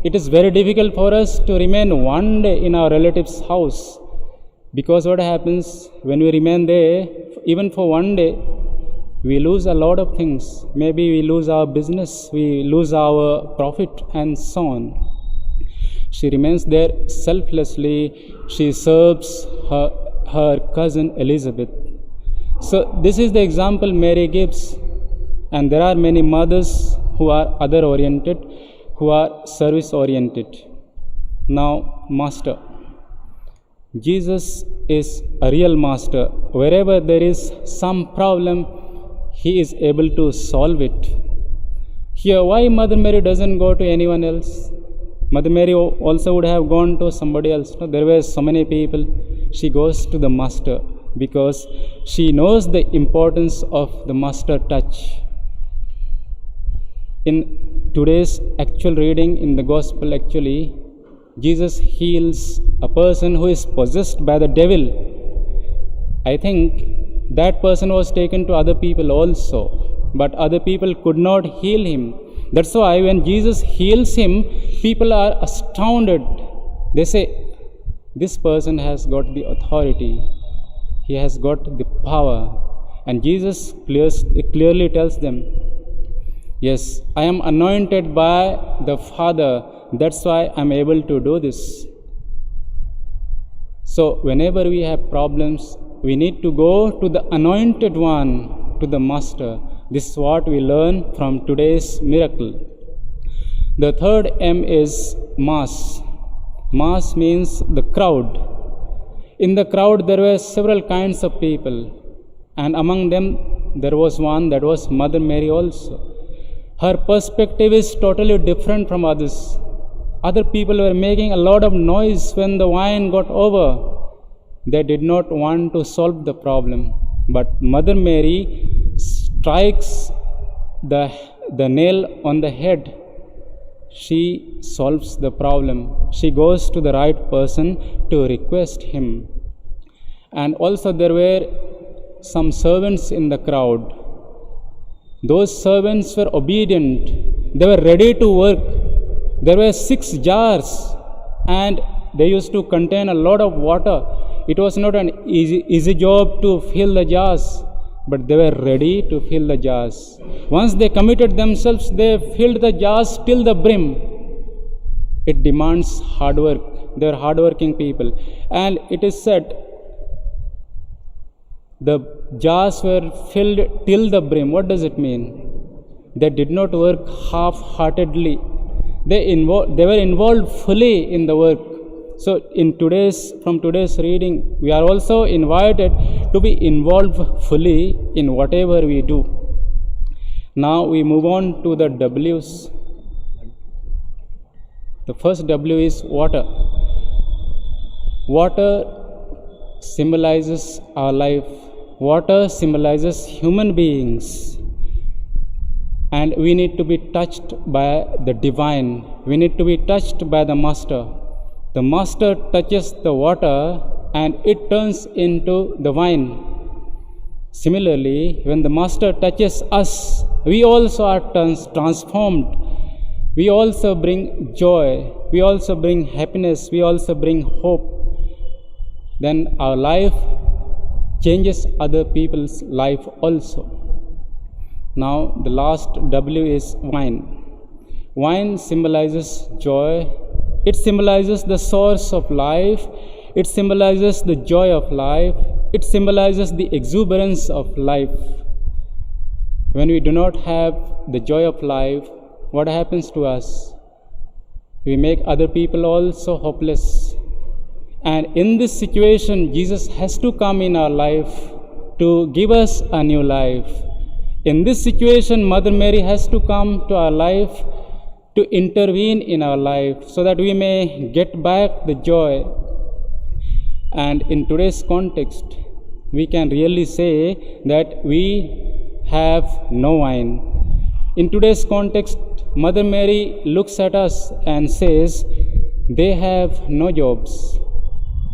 it is very difficult for us to remain one day in our relative's house, because what happens when we remain there, even for one day, we lose a lot of things. Maybe we lose our business, we lose our profit, and so on. She remains there selflessly. She serves her cousin Elizabeth. So this is the example Mary gives. And there are many mothers who are other oriented, who are service oriented. Now, Master. Jesus is a real master. Wherever there is some problem, he is able to solve it. Here, why Mother Mary doesn't go to anyone else? Mother Mary also would have gone to somebody else. No, there were so many people. She goes to the Master because she knows the importance of the Master touch. In today's actual reading in the Gospel, actually, Jesus heals a person who is possessed by the devil. I think that person was taken to other people also, but other people could not heal him. That's why when Jesus heals him, people are astounded. They say, this person has got the authority. He has got the power. And Jesus clearly tells them, yes, I am anointed by the Father. That's why I am able to do this. So whenever we have problems, we need to go to the anointed one, to the Master. This is what we learn from today's miracle. The third M is Mass. Mass means the crowd. In the crowd there were several kinds of people, and among them there was one that was Mother Mary also. Her perspective is totally different from others. Other people were making a lot of noise when the wine got over. They did not want to solve the problem. But Mother Mary strikes the nail on the head. She solves the problem. She goes to the right person to request him. And also there were some servants in the crowd. Those servants were obedient. They were ready to work. There were 6 jars and they used to contain a lot of water. It was not an easy job to fill the jars, but they were ready to fill the jars. Once they committed themselves, they filled the jars till the brim. It demands hard work. They are hardworking people. And it is said, the jars were filled till the brim. What does it mean? They did not work half-heartedly. They were involved fully in the work. So from today's reading, we are also invited to be involved fully in whatever we do. Now we move on to the W's. The first W is water. Water symbolizes our life. Water symbolizes human beings. And we need to be touched by the divine. We need to be touched by the Master. The Master touches the water and it turns into the wine. Similarly, when the Master touches us, we also are transformed. We also bring joy. We also bring happiness. We also bring hope. Then our life changes other people's life also. Now the last W is wine. Wine symbolizes joy. It symbolizes the source of life. It symbolizes the joy of life. It symbolizes the exuberance of life. When we do not have the joy of life, what happens to us? We make other people also hopeless. And in this situation, Jesus has to come in our life to give us a new life. In this situation, Mother Mary has to come to our life to intervene in our life so that we may get back the joy. And in today's context, we can really say that we have no wine. In today's context, Mother Mary looks at us and says, they have no jobs,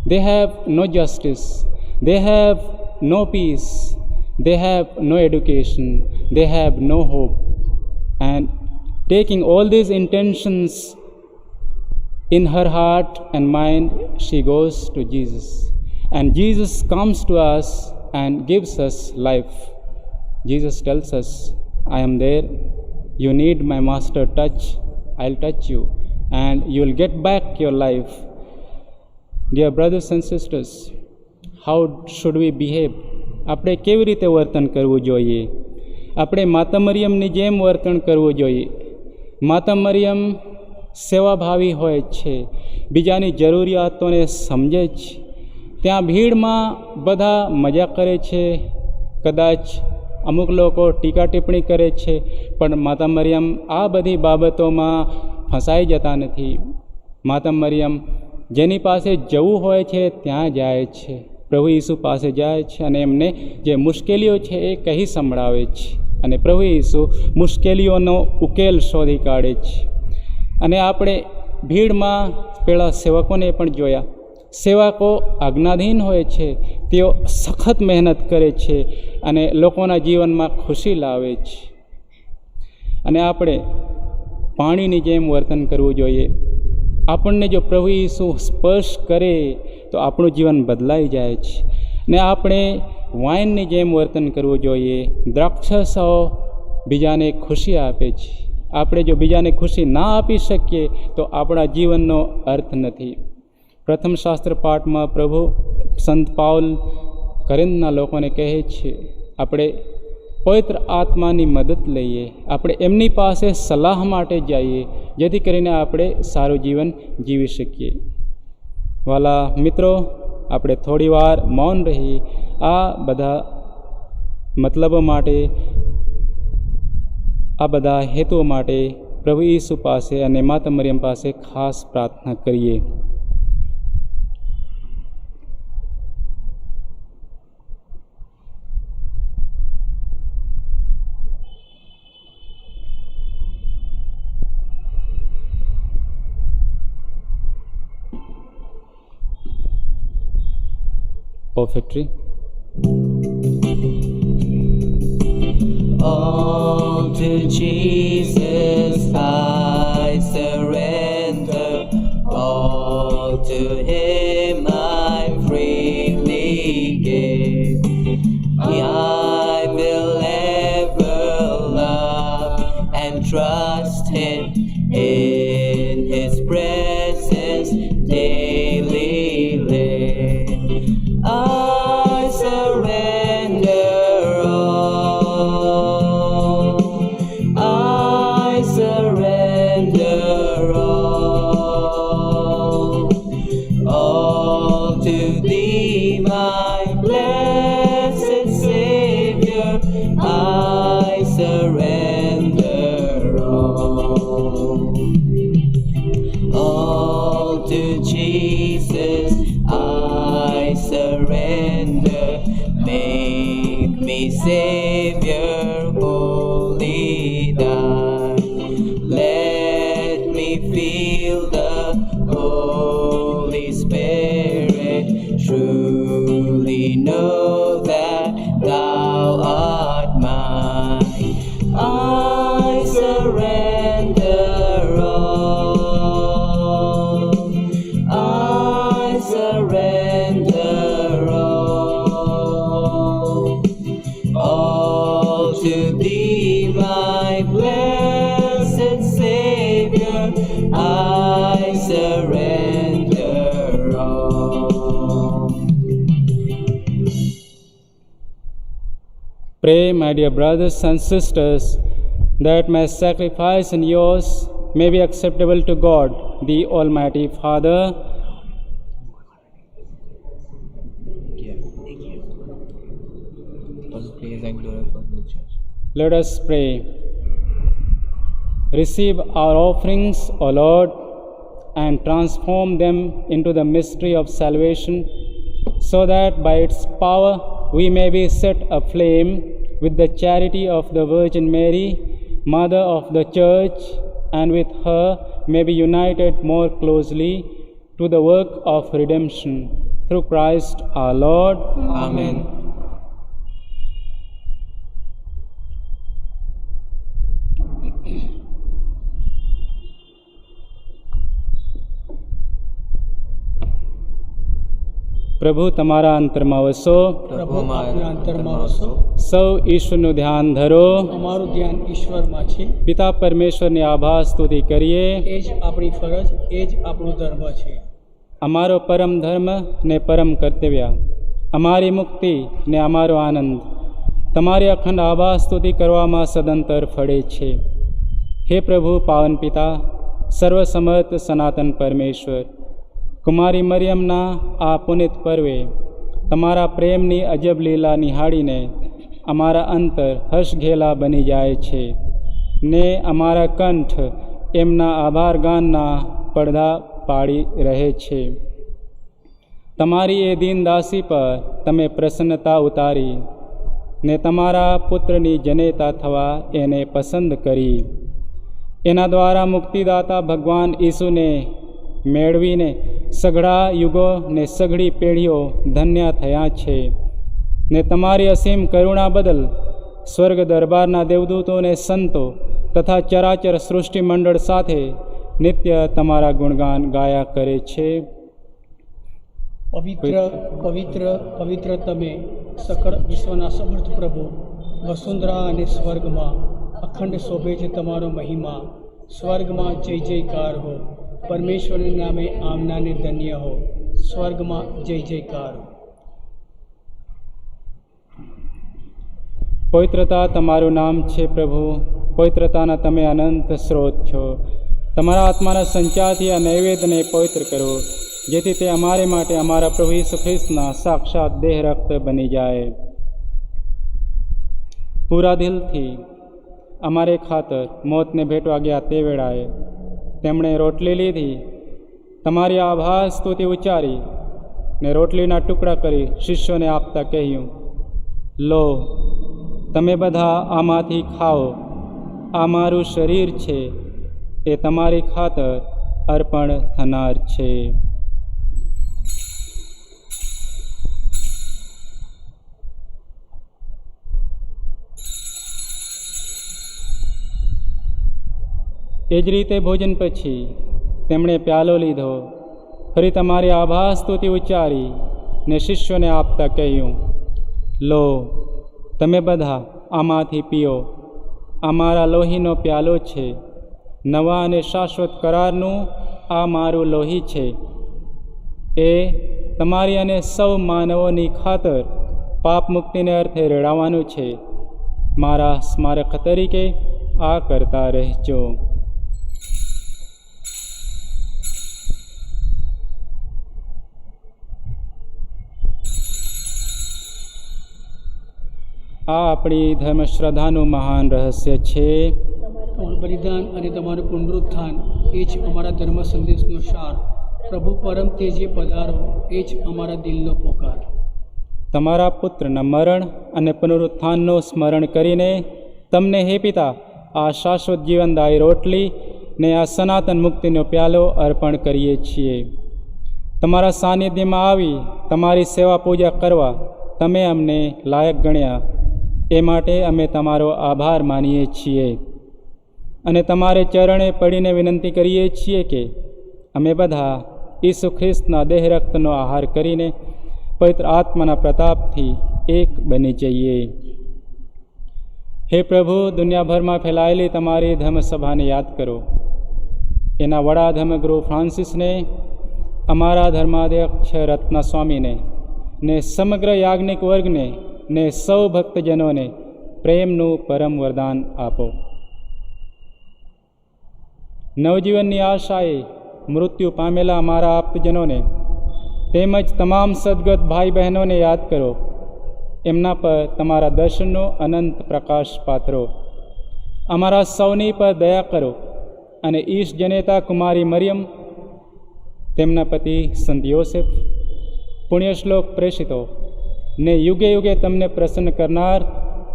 they have no justice, they have no peace, they have no education, they have no hope. And taking all these intentions in her heart and mind, she goes to Jesus. And Jesus comes to us and gives us life. Jesus tells us, I am there. You need my Master touch. I'll touch you. And you will get back your life. Dear brothers and sisters, how should we behave? આપણે કેવી રીતે વર્તન કરવું જોઈએ? આપણે માતા મરિયમની જેમ વર્તન કરવું જોઈએ. માતા મરિયમ સેવાભાવી હોય છે, બીજાની જરૂરિયાતોને સમજે છે. ત્યાં ભીડમાં બધા મજા કરે છે, કદાચ અમુક લોકો ટીકા ટિપ્પણી કરે છે, પણ માતા મરિયમ આ બધી બાબતોમાં ફસાઈ જતા નથી. માતા મરિયમ જેની પાસે જવું હોય છે ત્યાં જાય છે, પ્રભુ ઈસુ પાસે જાય છે અને એમને જે મુશ્કેલીઓ છે એ કહી સંભળાવે છે અને પ્રભુ ઈસુ મુશ્કેલીઓનો ઉકેલ શોધી કાઢે છે. અને આપણે ભીડમાં પેલા સેવકોને પણ જોયા. સેવકો આજ્ઞાધીન હોય છે, તેઓ સખત મહેનત કરે છે અને લોકોના જીવનમાં ખુશી લાવે છે. અને આપણે પાણીની જેમ વર્તન કરવું જોઈએ. આપણને જો પ્રભુ ઈસુ સ્પર્શ કરે તો આપણું જીવન બદલાઈ જાય છે. ને આપણે વાઇનની જેમ વર્તન કરવું જોઈએ. દ્રાક્ષરસો બીજાને ખુશી આપે છે. આપણે જો બીજાને ખુશી ના આપી શકીએ તો આપણા જીવનનો અર્થ નથી. પ્રથમ શાસ્ત્ર પાઠમાં પ્રભુ સંત પાઉલ કોરિન્થના લોકોને કહે છે, આપણે પવિત્ર આત્માની મદદ લઈએ, આપણે એમની પાસે સલાહ માટે જઈએ, જેથી કરીને આપણે સારું જીવન જીવી શકીએ. વાલા મિત્રો, આપણે થોડી વાર મૌન રહી આ બધા મતલબો માટે, આ બધા હેતુઓ માટે પ્રભુ ઈસુ પાસે અને માતા મરિયમ પાસે ખાસ પ્રાર્થના કરીએ. Offertory. All to Jesus I surrender, all to Him I freely give. I will ever love and trust Him, in His presence daily live. I surrender all. I surrender all to Thee, my blessed Savior. I surrender all. die. Let me feel the Holy Spirit, truly know that thou art mine. I surrender all. I surrender all to thee, my blessed Savior. I surrender all. Pray, my dear brothers and sisters, that my sacrifice and yours may be acceptable to God, the Almighty Father. Praise and glory for the church. Let us pray. Receive our offerings, O Lord, and transform them into the mystery of salvation, so that by its power we may be set aflame with the charity of the Virgin Mary, Mother of the Church, and with her may be united more closely to the work of redemption. Through Christ our Lord. Amen. પ્રભુ તમારા અંતરમાં વસો. પ્રભુ આપના અંતરમાં વસો. સૌ ઈશ્વરનું ધ્યાન ધરો. અમારું ધ્યાન ઈશ્વરમાં છે. પિતા પરમેશ્વરની આભાર સ્તુતિ કરીએ. એ જ આપણી ફરજ, એ જ આપણો ધર્મ છે. અમારો પરમ ધર્મ ને પરમ કર્તવ્ય, અમારી મુક્તિ ને અમારો આનંદ તમારી અખંડ આભાર સ્તુતિ કરવામાં સદંતર ફળે છે. હે પ્રભુ પાવન પિતા, સર્વસમર્થ સનાતન પરમેશ્વર, કુમારી મરિયમના આ પુનિત પર્વે તમારા પ્રેમની અજબ લીલા નિહાળીને અમારા અંતર હર્ષઘેલા બની જાય છે ને અમારા કંઠ એમના આભાર ગાનના પડદા પાડી રહે છે. તમારી એ દીનદાસી પર તમે પ્રસન્નતા ઉતારી ને તમારા પુત્રની જનેતા થવા એને પસંદ કરી. એના દ્વારા મુક્તિદાતા ભગવાન ઈસુને મેળવીને સઘળા યુગો ને સઘળી પેઢીઓ ધન્ય થયા છે ને તમારી અસીમ કરુણા બદલ સ્વર્ગ દરબારના દેવદૂતોને સંતો તથા ચરાચર સૃષ્ટિ મંડળ સાથે નિત્ય તમારા ગુણગાન ગાયા કરે છે. પવિત્ર પવિત્ર પવિત્ર તમે સકળ વિશ્વના સમર્થ પ્રભુ, વસુંધરા અને સ્વર્ગમાં અખંડ શોભે છે તમારો મહિમા. સ્વર્ગમાં જય જયકાર હો, પરમેશ્વરના નામે આમનાને ધન્ય હો. સ્વર્ગમાં જય જયકાર હો. પવિત્રતા તમારું નામ છે પ્રભુ, પવિત્રતાના તમે અનંત સ્ત્રોત છો. તમારા આત્માના સંચારથી આ નૈવેદ્યને પવિત્ર કરો, જેથી તે અમારે માટે અમારા પ્રભુ ઈસુ ખ્રિસ્તના સાક્ષાત દેહ રક્ત બની જાય. પૂરા દિલથી અમારે ખાતર મોતને ભેટવા ગયા તે વેળાએ તેમણે રોટલી લીધી, તમારી આભાર સ્તુતિ ઉચ્ચારી ને રોટલીના ટુકડા કરી શિષ્યોને આપતા કહ્યું, લો, તમે બધા આમાંથી ખાઓ, આ મારું શરીર છે, એ તમારી ખાતર અર્પણ થનાર છે. એ જ રીતે ભોજન પછી તેમણે પ્યાલો લીધો, ફરી તમારી આભાર સ્તુતિ ઉચ્ચારી ને શિષ્યોને આપતા કહ્યું, લો, તમે બધા આમાંથી પીઓ, આ મારા લોહીનો પ્યાલો છે, નવા અને શાશ્વત કરારનું આ મારું લોહી છે. એ તમારી અને સૌ માનવોની ખાતર પાપ મુક્તિને અર્થે રેડાવવાનું છે. મારા સ્મારક તરીકે આ કરતા રહેજો. આ આપણી ધર્મશ્રદ્ધાનું મહાન રહસ્ય છે. તમારું બલિદાન અને તમારું પુનરુત્થાન એ જ અમારા ધર્મ સંદેશનો સાર. પ્રભુ પરમ તેજે પધારો, એ જ અમારા દિલનો પોકાર. તમારા પુત્રના મરણ અને પુનરુત્થાનનું સ્મરણ કરીને તમને હે પિતા આ શાશ્વત જીવનદાયી રોટલી ને આ સનાતન મુક્તિનો પ્યાલો અર્પણ કરીએ છીએ. તમારા સાનિધ્યમાં આવી તમારી સેવા પૂજા કરવા તમે અમને લાયક ગણ્યા એ માટે અમે તમારો આભાર માનીએ છીએ અને તમારે ચરણે પડીને વિનંતી કરીએ છીએ કે અમે બધા ઈસુ ખ્રિસ્તના દેહ રક્તનો આહાર કરીને પવિત્ર આત્માના પ્રતાપથી એક બની જઈએ. હે પ્રભુ, દુનિયાભરમાં ફેલાયેલી તમારી ધર્મસભાને યાદ કરો. એના વડા ધર્મગુરુ ફ્રાન્સિસને, અમારા ધર્માધ્યક્ષ રત્ના સ્વામીને ને સમગ્ર યાજ્ઞિક વર્ગને ને સૌ ભક્તજનોને પ્રેમનું પરમ વરદાન આપો. નવજીવનની આશાએ મૃત્યુ પામેલા અમારા આપજનોને તેમજ તમામ સદગત ભાઈ બહેનોને યાદ કરો. એમના પર તમારા દર્શનનો અનંત પ્રકાશ પાથરો. અમારા સૌની પર દયા કરો અને ઈશ જનેતા કુમારી મરિયમ, તેમના પતિ સંત યોસેફ, પુણ્યશ્લોક પ્રેષિતો ને યુગે યુગે તમને પ્રસન્ન કરનાર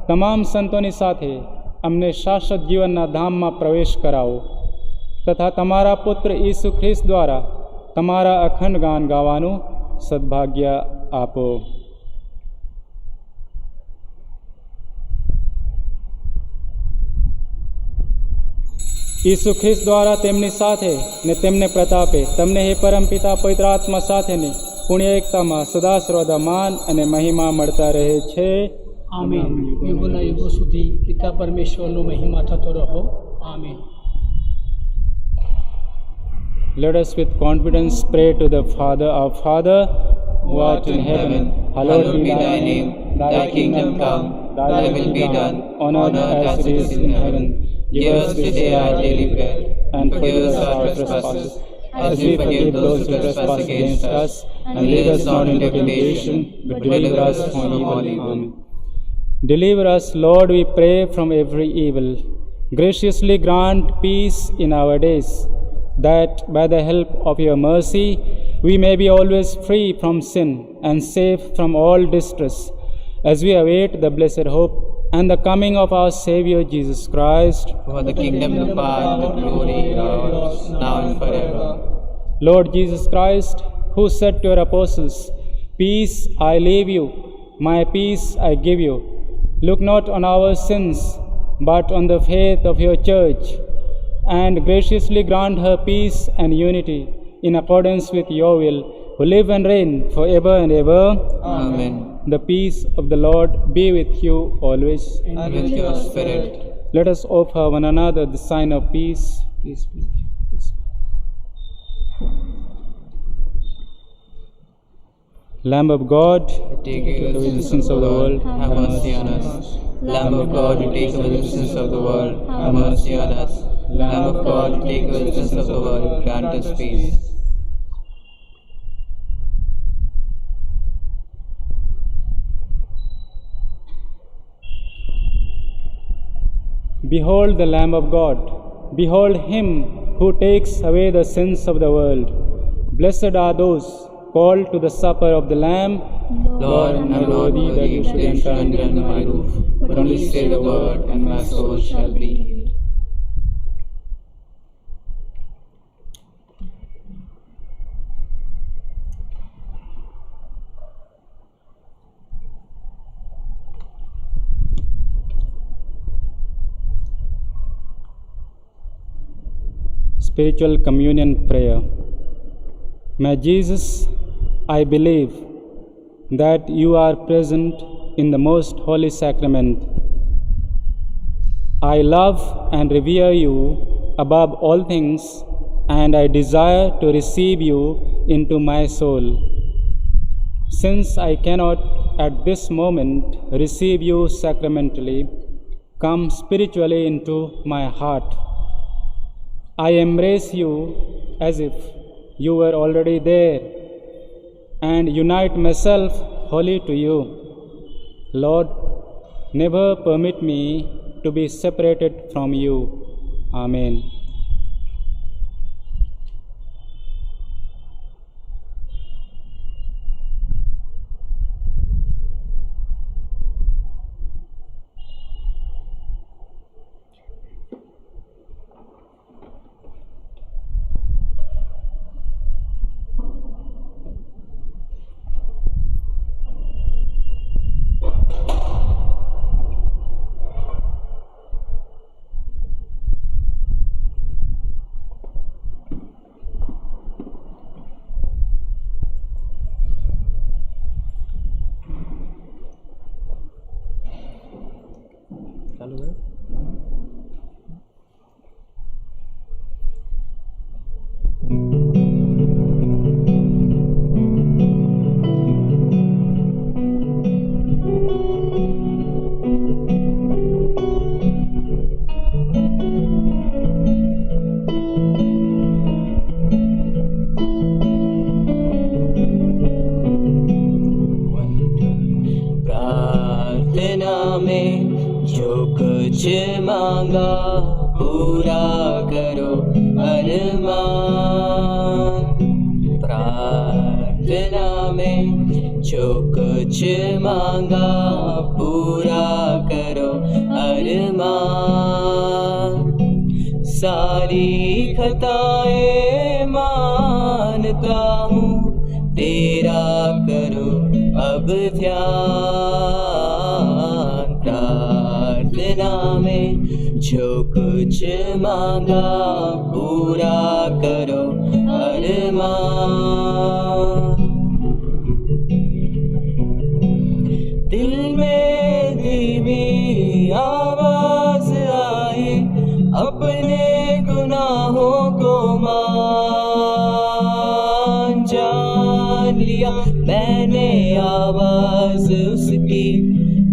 તમામ સંતોની સાથે અમને શાશ્વત જીવનના ધામમાં પ્રવેશ કરાવો તથા તમારા પુત્ર ઈસુ ખ્રિસ્ત દ્વારા તમારા અખંડ ગાન ગાવાનું સદભાગ્ય આપો. ઈસુ ખ્રિસ્ત દ્વારા તેમની સાથે ને તેમને પ્રતાપે તમને હે પરમપિતા પવિત્ર આત્મા સાથેની પુણ્ય એકતામાં સદા સર્વદા માન અને મહિમા મળતા રહે છે. આમીન. યુગોના યુગો સુધી પિતા પરમેશ્વરનો મહિમા થતો રહો. આમીન. Let us with confidence pray to the Father. Our Father, who art in heaven, hallowed be thy name. Thy kingdom come, thy will be done, on earth as it is in heaven. Give us today our daily bread, and forgive us our trespasses, as we forgive those who trespass against us. And lead us not into temptation, but deliver us from evil. Amen. Deliver us, Lord, we pray, from every evil. Graciously grant peace in our days, that by the help of your mercy we may be always free from sin and safe from all distress, as we await the blessed hope and the coming of our Saviour Jesus Christ. For the kingdom, the power, the glory are yours, now and forever. Lord Jesus Christ, who said to your apostles, "Peace I leave you, my peace I give you," look not on our sins, but on the faith of your church, and graciously grant her peace and unity in accordance with your will, who live and reign forever and ever. Amen. The peace of the Lord be with you always. And with your spirit. Let us offer one another the sign of peace. Peace be with you. Peace. Lamb of God, Take away the sins of the world, have mercy on us. Lamb of God, who take away the sins of the world, have mercy on us. Lamb of God, who take away the sins of the world, grant us peace. Behold the Lamb of God. Behold him who takes away the sins of the world. Blessed are those called to the supper of the Lamb. Lord, I am not worthy that you should enter under my roof, but only say the word, and my soul shall be healed. Spiritual Communion Prayer. My Jesus, I believe that you are present in the most holy sacrament. I love and revere you above all things, and I desire to receive you into my soul. Since I cannot at this moment receive you sacramentally, come spiritually into my heart. I embrace you as if you were already there, and unite myself wholly to you. Lord, never permit me to be separated from you. Amen. पूरा करो अरमान। प्रार्थना में जो कुछ मांगा पूरा करो अरमान। सारी खताएं मानता हूँ तेरा करो अब ध्यान। प्रार्थना में जो कुछ मांगा पूरा करो अरमान। दिल में धीमी आवाज आई अपने गुनाहों को मान। जान लिया मैंने आवाज उसकी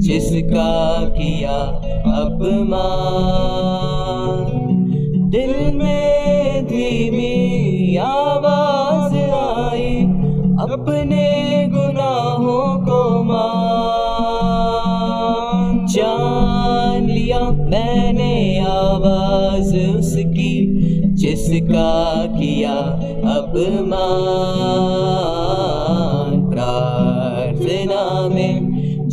जिसका किया अपमान। दिल में धीमी आवाज आई अपने गुनाहों को मान। जान लिया मैंने आवाज उसकी जिसका किया अपमान। प्रार्थना में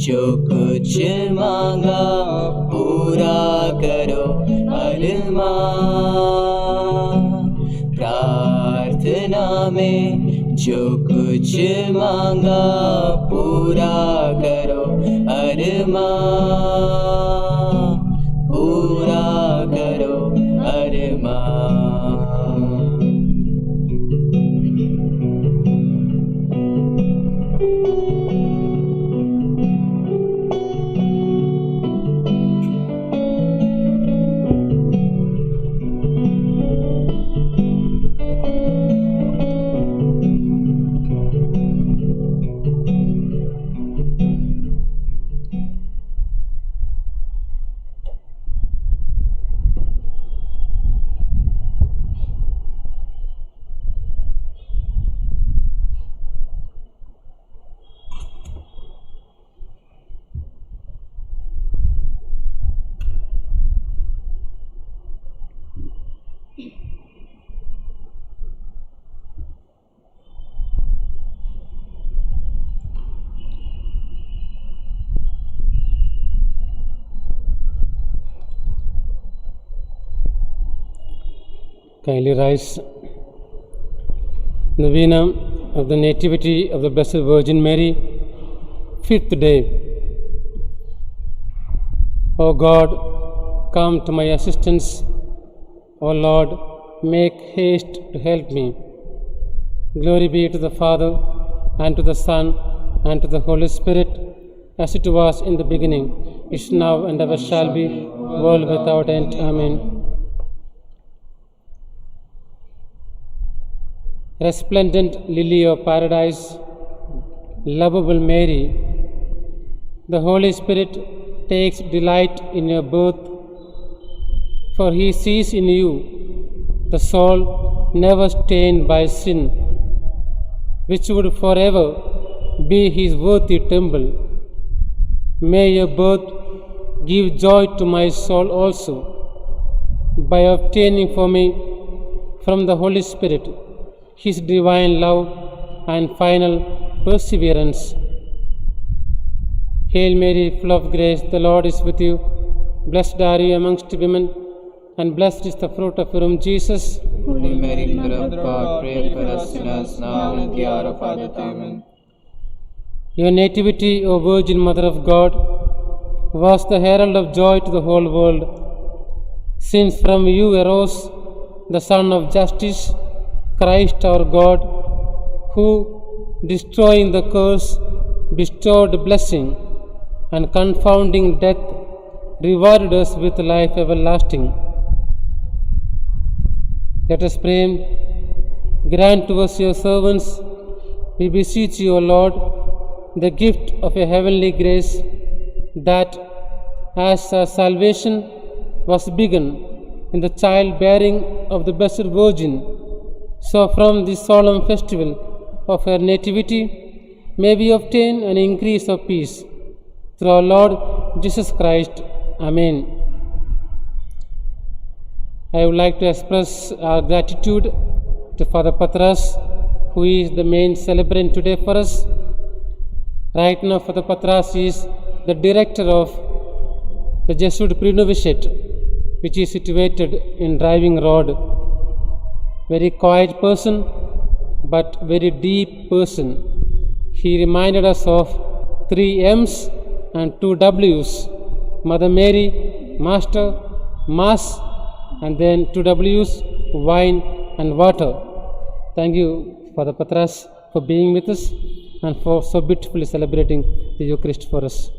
जो कुछ मांगा पूरा करो अरमान। प्रार्थना में जो कुछ मांगा पूरा करो अरमान। पूरा करो अरमान। Kindly rise. Novena of the Nativity of the Blessed Virgin Mary, 5th day. O God, come to my assistance. O Lord, make haste to help me. Glory be to the Father, and to the Son, and to the Holy Spirit, as it was in the beginning, is now, and ever shall be, world without end. Amen. Resplendent lily of paradise, lovable Mary, the Holy Spirit takes delight in your birth, for he sees in you the soul never stained by sin, which would forever be his worthy temple. May your birth give joy to my soul also, by obtaining for me from the Holy Spirit his divine love and final perseverance. Hail Mary, full of grace, the Lord is with you. Blessed are you amongst women, and blessed is the fruit of your womb, Jesus. Holy Mary, Mother of God, pray for us sinners now and at the hour of our death. Amen. Your nativity, O Virgin Mother of God, was the herald of joy to the whole world, since from you arose the Son of Justice, Christ our God, who, destroying the curse, bestowed blessing, and confounding death, rewarded us with life everlasting. Let us pray. Grant to us, your servants, we beseech you, O Lord, the gift of a heavenly grace, that as our salvation was begun in the childbearing of the Blessed Virgin, so from this solemn festival of her nativity may we obtain an increase of peace. Through our Lord Jesus Christ. Amen. I would like to express our gratitude to Father Patras, who is the main celebrant today for us. Right now, Father Patras is the director of the Jesuit pre-novitiate, which is situated in Driving Road. Very quiet person, but very deep person. He reminded us of 3 M's and 2 W's: Mother Mary, Master, Mass, and then 2 W's, wine and water. Thank you, Father Patras, for being with us and for so beautifully celebrating the Eucharist for us.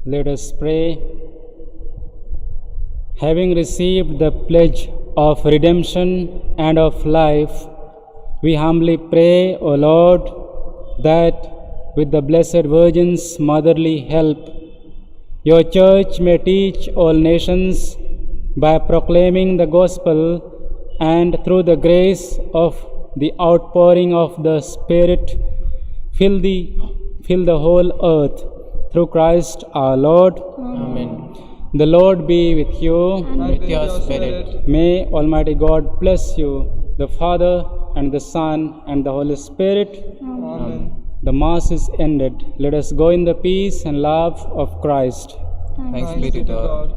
Let us pray. Having received the pledge of redemption and of life, we humbly pray, O Lord, that with the Blessed Virgin's motherly help, your Church may teach all nations by proclaiming the Gospel, and through the grace of the outpouring of the Spirit, fill the whole earth. Through Christ our Lord. Amen. The Lord be with you. And with your spirit. May Almighty God bless you, the Father and the Son and the Holy Spirit. Amen. The Mass is ended. Let us go in the peace and love of Christ. Thanks be to God.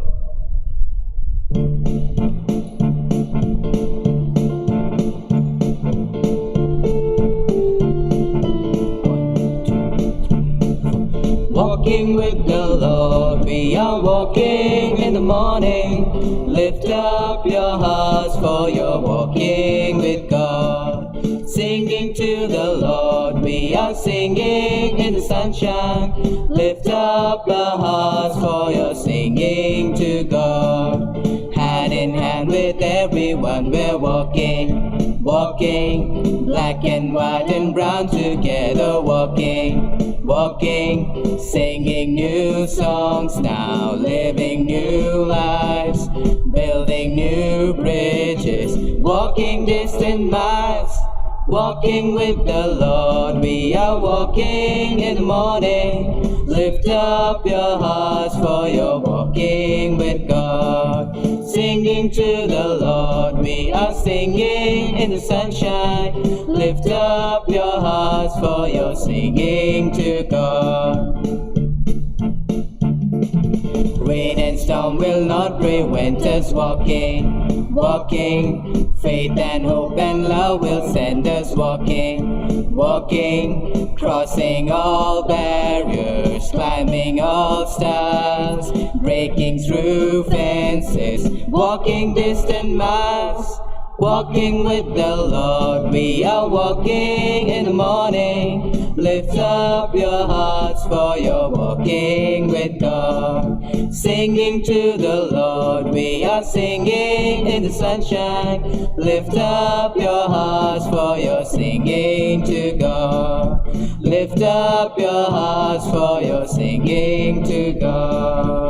Walking with the Lord, we are walking in the morning. Lift up your hearts, for you're walking with God. Singing to the Lord, we are singing in the sunshine. Lift up your hearts, for you're singing to God. Hand in hand with everyone, we're walking, walking, black and white and brown together, walking, singing new songs now, living new lives, building new bridges, walking distant miles, walking with the Lord. We are walking in the morning. Lift up your hearts, for you're walking with God. Singing to the Lord, we are singing in the sunshine. Lift up your hearts, for you're singing to God. Rain and storm will not prevent us walking, walking. Faith and hope and love will send us walking, walking. Crossing all barriers, climbing all stars, breaking through fences, walking distant miles. Walking with the Lord, we are walking in the morning. Lift up your hearts, for you're walking with God. Singing to the Lord, we are singing in the sunshine. Lift up your hearts, for you're singing to God. Lift up your hearts, for you're singing to God.